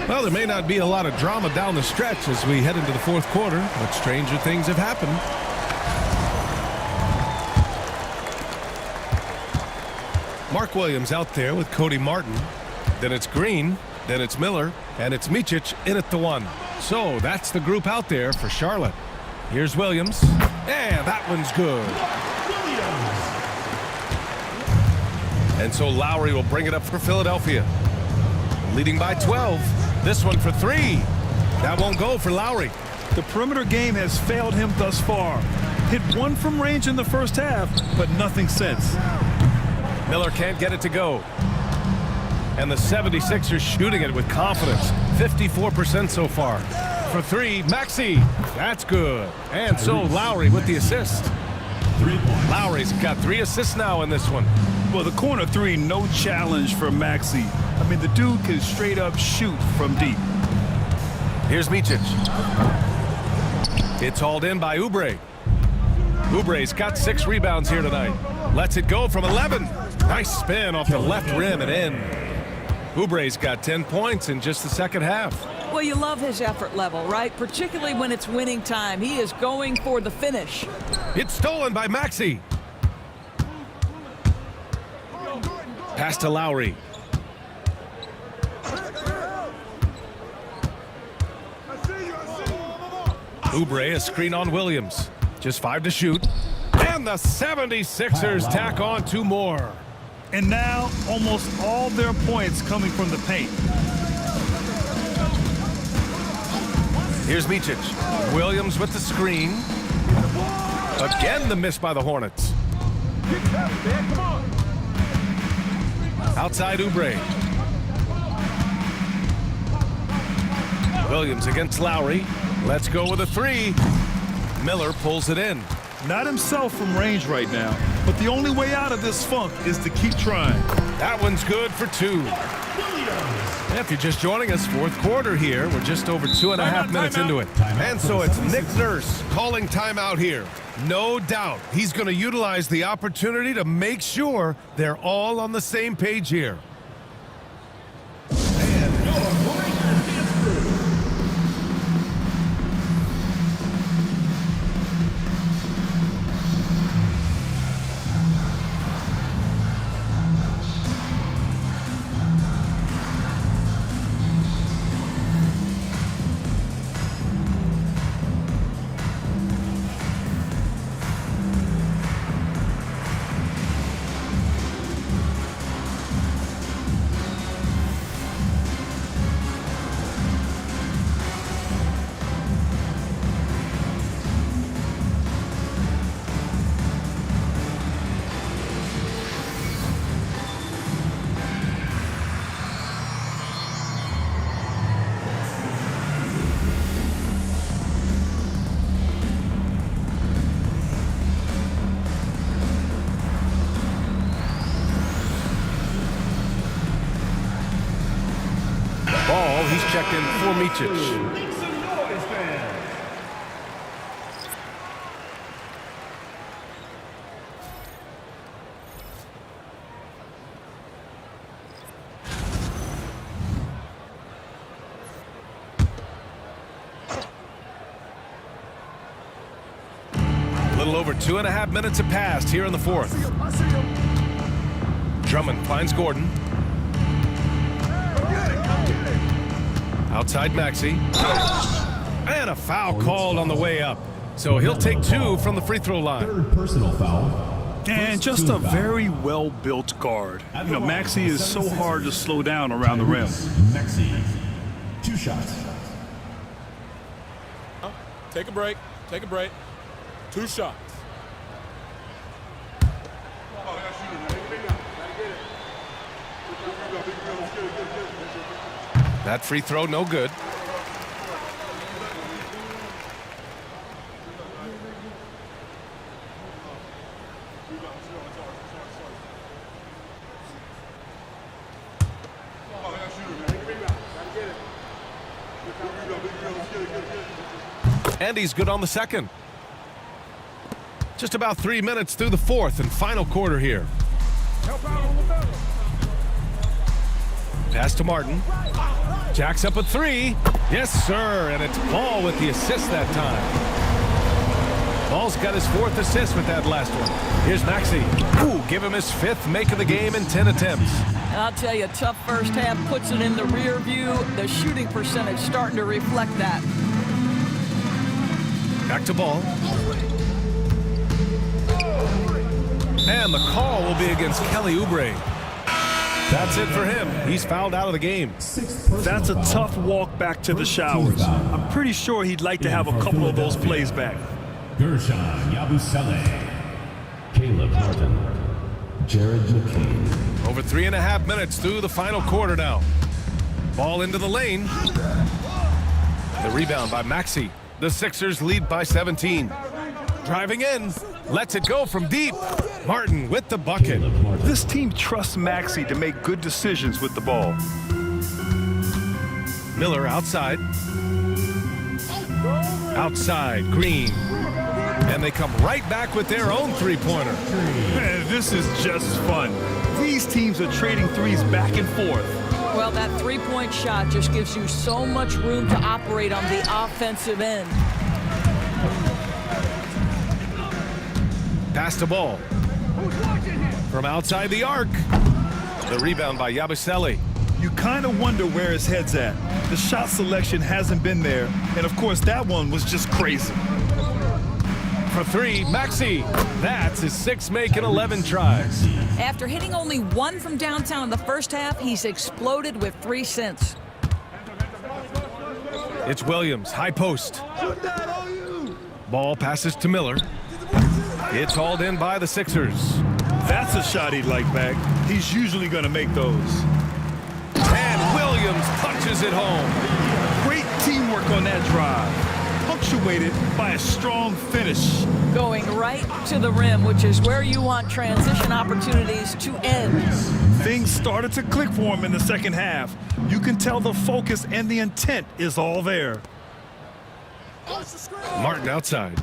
S1: Well, there may not be a lot of drama down the stretch as we head into the fourth quarter, but stranger things have happened. Mark Williams out there with Cody Martin. Then it's Green. Then it's Miller. And it's Micic in at the 1. So that's the group out there for Charlotte. Here's Williams. And that one's good. And so Lowry will bring it up for Philadelphia. Leading by 12. This one for 3. That won't go for Lowry.
S2: The perimeter game has failed him thus far. Hit 1 from range in the first half, but nothing since.
S1: Miller can't get it to go. And the 76ers shooting it with confidence. 54% so far. For three, Maxey. That's good. And so Lowry with the assist. Lowry's got 3 assists now in this one.
S2: Well, the corner three, no challenge for Maxey. I mean, the dude can straight up shoot from deep.
S1: Here's Micic. It's hauled in by Oubre. Oubre's got 6 rebounds here tonight. Lets it go from 11. Nice spin off the left rim and in. Oubre's got 10 points in just the second half.
S4: Well, you love his effort level, right? Particularly when it's winning time. He is going for the finish.
S1: It's stolen by Maxey. Pass to Lowry. Oubre, a screen on Williams. Just 5 to shoot. And the 76ers tack on 2 more.
S2: And now almost all their points coming from the paint.
S1: Here's Micic. Williams with the screen. Again, the miss by the Hornets. Outside Oubre. Williams against Lowry. Let's go with a 3. Miller pulls it in.
S2: Not himself from range right now, but the only way out of this funk is to keep trying.
S1: That one's good for 2. If you're just joining us, 4th quarter here. We're just over 2.5 minutes into it. And so it's Nick Nurse calling timeout here. No doubt he's going to utilize the opportunity to make sure they're all on the same page here. Ball, he's checked in for Micic.
S6: Make some noise, fans.
S1: A little over 2.5 minutes have passed here in the 4th. Drummond finds Gordon. Outside Maxey. And a foul called on the way up. So he'll take 2 from the free throw line.
S6: 3rd personal foul.
S2: And just a very well-built guard. You know, Maxey is so hard to slow down around the rim.
S6: Maxey. 2 shots.
S5: Take a break. Take a break. 2 shots.
S1: That free throw, no good. And he's good on the second. Just about 3 minutes through the 4th and final quarter here. Pass to Martin. Jacks up a 3. Yes, sir. And it's Ball with the assist that time. Ball's got his 4th assist with that last one. Here's Maxey. Ooh, give him his 5th make of the game in 10 attempts.
S4: I'll tell you, tough first half puts it in the rear view. The shooting percentage starting to reflect that.
S1: Back to Ball. And the call will be against Kelly Oubre. That's it for him. He's fouled out of the game.
S2: That's a tough walk back to the showers. I'm pretty sure he'd like to have a couple of those plays back.
S6: Gershon Yabusele. Caleb Martin.
S1: Over 3.5 minutes through the final quarter now. Ball into the lane. The rebound by Maxey. The Sixers lead by 17. Driving in. Lets it go from deep. Martin with the bucket.
S2: This team trusts Maxey to make good decisions with the ball.
S1: Miller outside. Outside, Green. And they come right back with their own three-pointer.
S2: Man, this is just fun. These teams are trading threes back and forth.
S4: Well, that three-point shot just gives you so much room to operate on the offensive end.
S1: Pass the ball. From outside the arc. The rebound by Yabusele.
S2: You kind of wonder where his head's at. The shot selection hasn't been there, and of course that one was just crazy.
S1: For three, Maxey. That's his 6th make in 11 tries.
S4: After hitting only 1 from downtown in the first half, he's exploded with 3 since.
S1: It's Williams, high post. Ball passes to Miller. It's hauled in by the Sixers.
S2: That's a shot he'd like back. He's usually going to make those.
S1: And Williams punches it home.
S2: Great teamwork on that drive, punctuated by a strong finish.
S4: Going right to the rim, which is where you want transition opportunities to end.
S2: Things started to click for him in the second half. You can tell the focus and the intent is all there.
S1: Martin outside.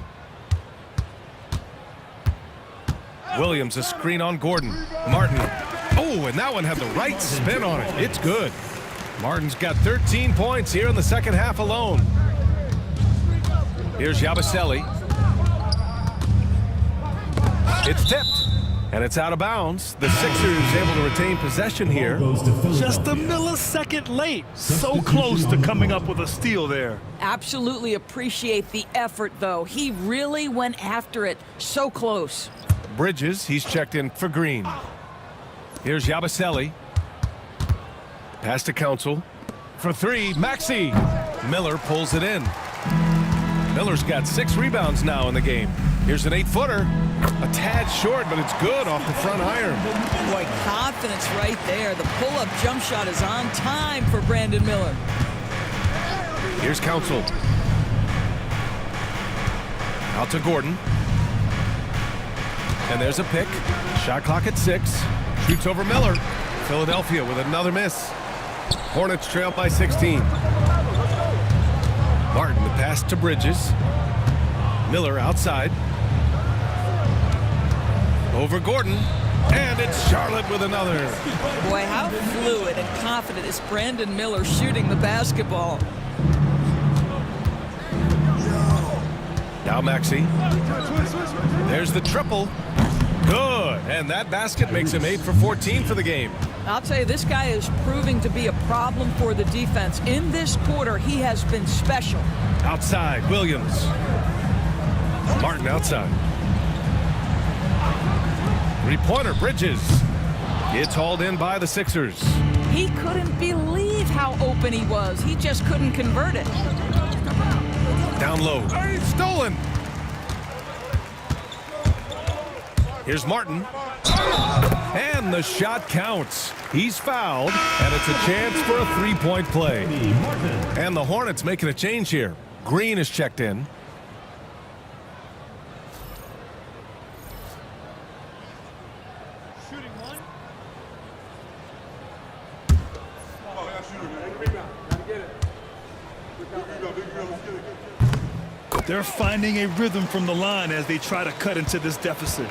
S1: Williams, a screen on Gordon. Martin. Oh, and that one had the right spin on it. It's good. Martin's got 13 points here in the second half alone. Here's Yabusele. It's tipped, and it's out of bounds. The Sixers able to retain possession here.
S2: Just a millisecond late. So close to coming up with a steal there.
S4: Absolutely appreciate the effort, though. He really went after it. So close.
S1: Bridges, he's checked in for Green. Here's Yabusele. Pass to Council. For three, Maxey. Miller pulls it in. Miller's got 6 rebounds now in the game. Here's an 8-footer. A tad short, but it's good off the front iron.
S4: Boy, confidence right there. The pull-up jump shot is on time for Brandon Miller.
S1: Here's Council. Out to Gordon. And there's a pick. Shot clock at 6. Shoots over Miller. Philadelphia with another miss. Hornets trail by 16. Martin, the pass to Bridges. Miller outside. Over Gordon. And it's Charlotte with another.
S4: Boy, how fluid and confident is Brandon Miller shooting the basketball.
S1: Now Maxey. There's the triple. Good. And that basket makes him 8 for 14 for the game.
S4: I'll tell you, this guy is proving to be a problem for the defense. In this quarter, he has been special.
S1: Outside, Williams. Martin outside. Three-pointer, Bridges. It's hauled in by the Sixers.
S4: He couldn't believe how open he was. He just couldn't convert it.
S1: Down low. Stolen. Here's Martin. And the shot counts. He's fouled, and it's a chance for a 3-point play. And the Hornets making a change here. Green is checked in.
S5: Shooting one.
S2: They're finding a rhythm from the line as they try to cut into this deficit.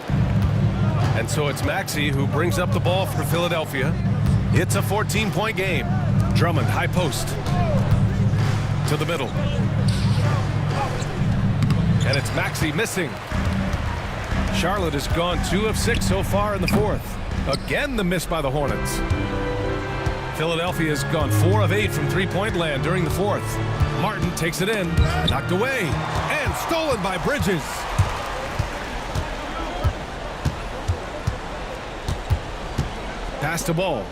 S1: And so it's Maxey who brings up the ball for Philadelphia. It's a 14-point game. Drummond, high post. To the middle. And it's Maxey missing. Charlotte has gone 2 of 6 so far in the fourth. Again, the miss by the Hornets. Philadelphia has gone 4 of 8 from three-point land during the fourth. Martin takes it in, knocked away, and stolen by Bridges. Pass the ball.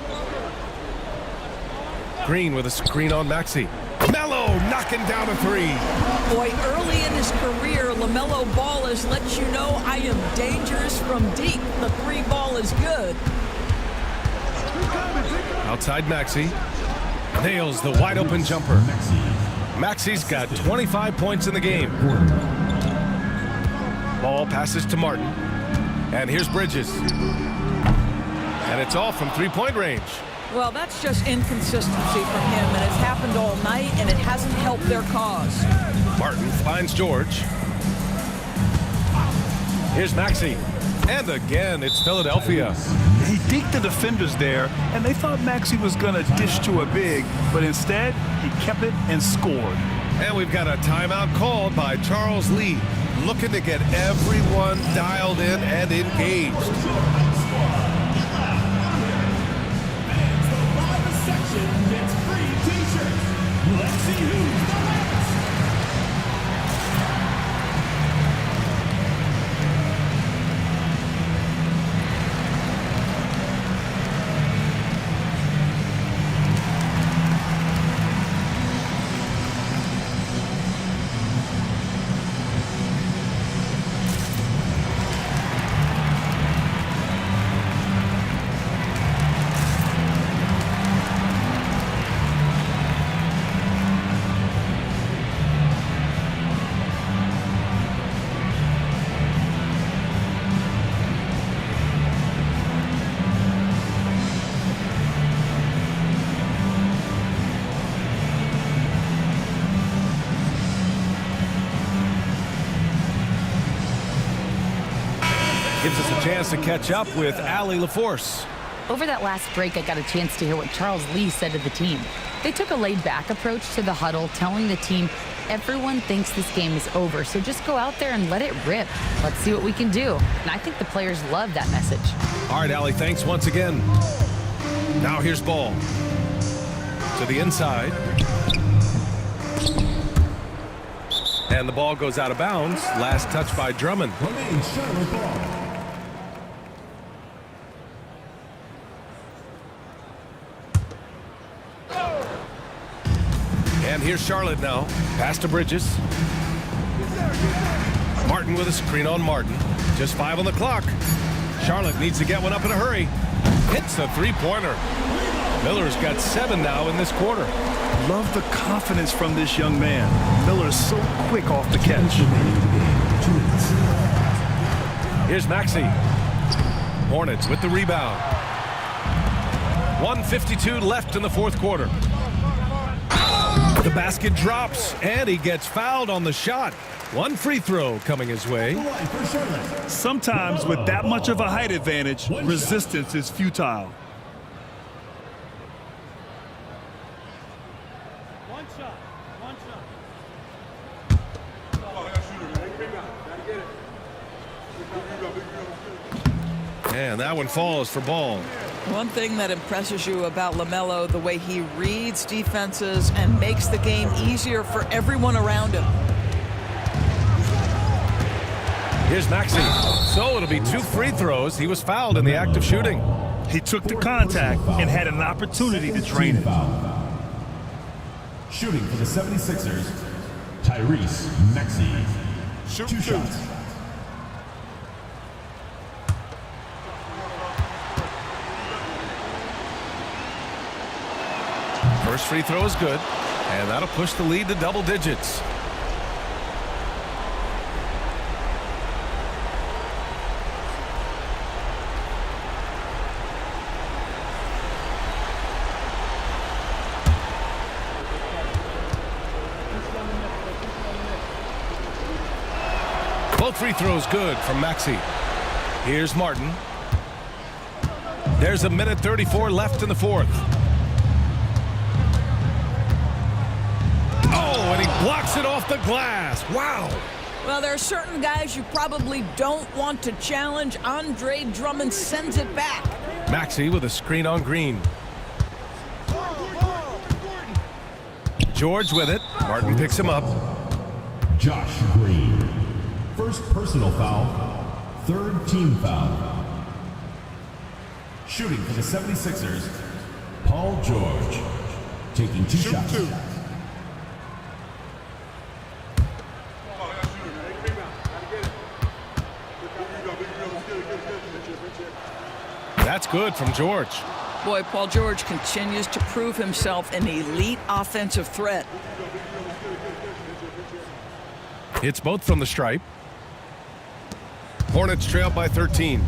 S1: Green with a screen on Maxey. Melo knocking down a three.
S4: Boy, early in his career, LaMelo Ball has let you know I am dangerous from deep. The three ball is good.
S1: Outside Maxey. Nails the wide open jumper. Maxey's got 25 points in the game. Ball passes to Martin. And here's Bridges. And it's all from three-point range.
S4: Well, that's just inconsistency from him, and it's happened all night, and it hasn't helped their cause.
S1: Martin finds George. Here's Maxey. And again, it's Philadelphia.
S2: He deked the defenders there, and they thought Maxey was going to dish to a big, but instead, he kept it and scored.
S1: And we've got a timeout called by Charles Lee, looking to get everyone dialed in and engaged.
S6: Gets free t-shirts. Let's see who's the last.
S1: Gives us a chance to catch up with Allie LaForce.
S3: Over that last break, I got a chance to hear what Charles Lee said to the team. They took a laid-back approach to the huddle, telling the team, everyone thinks this game is over, so just go out there and let it rip. Let's see what we can do. And I think the players love that message.
S1: All right, Allie, thanks once again. Now here's Ball. To the inside. And the ball goes out of bounds. Last touch by Drummond.
S6: Charlotte ball.
S1: And here's Charlotte now. Pass to Bridges. Martin with a screen on Martin. Just 5 on the clock. Charlotte needs to get one up in a hurry. Hits a three-pointer. Miller's got 7 now in this quarter.
S2: Love the confidence from this young man. Miller is so quick off the catch.
S1: Here's Maxey. Hornets with the rebound. 1:52 left in the fourth quarter. The basket drops, and he gets fouled on the shot. One free throw coming his way.
S2: Sometimes with that much of a height advantage, resistance is futile.
S1: And that one falls for Ball.
S4: One thing that impresses you about LaMelo, the way he reads defenses and makes the game easier for everyone around him.
S1: Here's Maxey. So it'll be 2 free throws. He was fouled in the act of shooting.
S2: He took the contact and had an opportunity to drain it.
S6: Shooting for the 76ers, Tyrese Maxey. 2 shots.
S1: First free throw is good, and that'll push the lead to double digits. Both free throws good from Maxey. Here's Martin. There's 1:34 left in the fourth. Oh, and he blocks it off the glass. Wow.
S4: Well, there are certain guys you probably don't want to challenge. Andre Drummond sends it back.
S1: Maxey with a screen on Green. George with it. Martin picks him up.
S6: Josh Green. First personal foul, 3rd team foul. Shooting for the 76ers, Paul George. Taking 2 shots.
S1: good from George.
S4: Boy, Paul George continues to prove himself an elite offensive threat.
S1: Hits both from the stripe. Hornets trail by 13.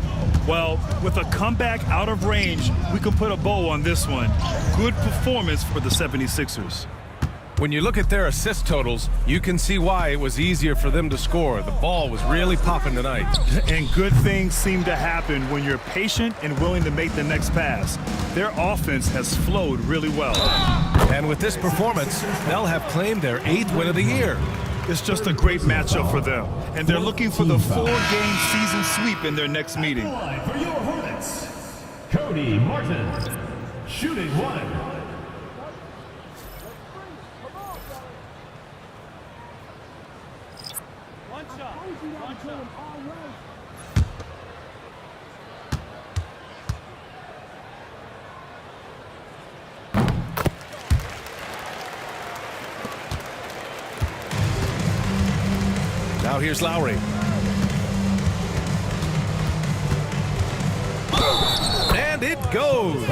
S2: Well, with a comeback out of range, we can put a bow on this one. Good performance for the 76ers.
S1: When you look at their assist totals, you can see why it was easier for them to score. The ball was really popping tonight.
S2: And good things seem to happen when you're patient and willing to make the next pass. Their offense has flowed really well.
S1: And with this performance, they'll have claimed their 8th win of the year.
S2: It's just a great matchup for them. And they're looking for the 4-game season sweep in their next meeting.
S6: For your Hornets, Cody Martin, shooting 1.
S1: Now here's Lowry. And it goes.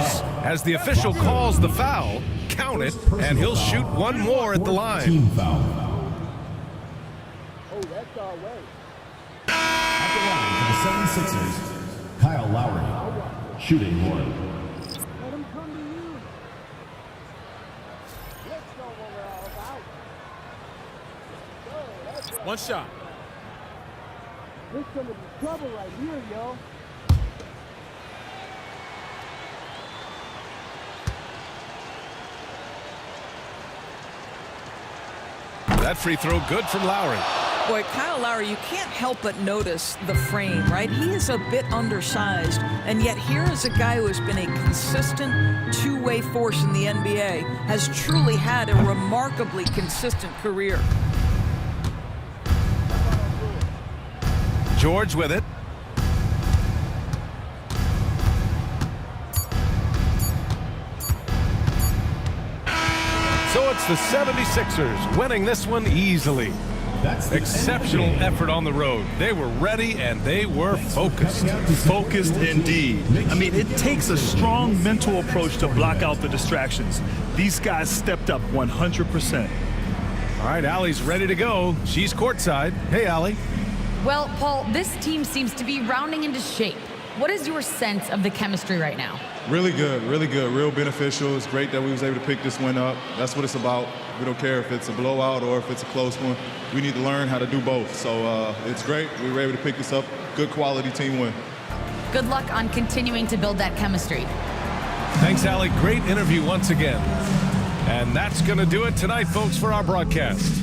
S1: As the official calls the foul, count it, and he'll shoot one more at the line.
S6: Team foul. At the line for the 76ers, Kyle Lowry, shooting 1.
S7: One shot.
S10: This is gonna be trouble right here, yo.
S1: That free throw good from Lowry.
S4: Boy, Kyle Lowry, you can't help but notice the frame, right? He is a bit undersized, and yet here is a guy who has been a consistent two-way force in the NBA, has truly had a remarkably consistent career.
S1: George with it. So it's the 76ers winning this one easily. Exceptional effort on the road. They were ready and they were focused.
S2: Focused indeed. I mean, it takes a strong mental approach to block out the distractions. These guys stepped up 100%.
S1: All right, Allie's ready to go. She's courtside. Hey, Allie.
S3: Well, Paul, this team seems to be rounding into shape. What is your sense of the chemistry right now?
S11: Really good, real beneficial. It's great that we was able to pick this one up. That's what it's about. We don't care if it's a blowout or if it's a close one. We need to learn how to do both. So it's great. We were able to pick this up. Good quality team win.
S3: Good luck on continuing to build that chemistry.
S1: Thanks, Allie. Great interview once again. And that's going to do it tonight, folks, for our broadcast.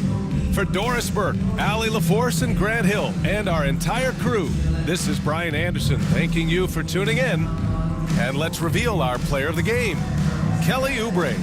S1: For Doris Burke, Allie LaForce, and Grant Hill, and our entire crew, this is Brian Anderson thanking you for tuning in. And let's reveal our player of the game, Kelly Oubre.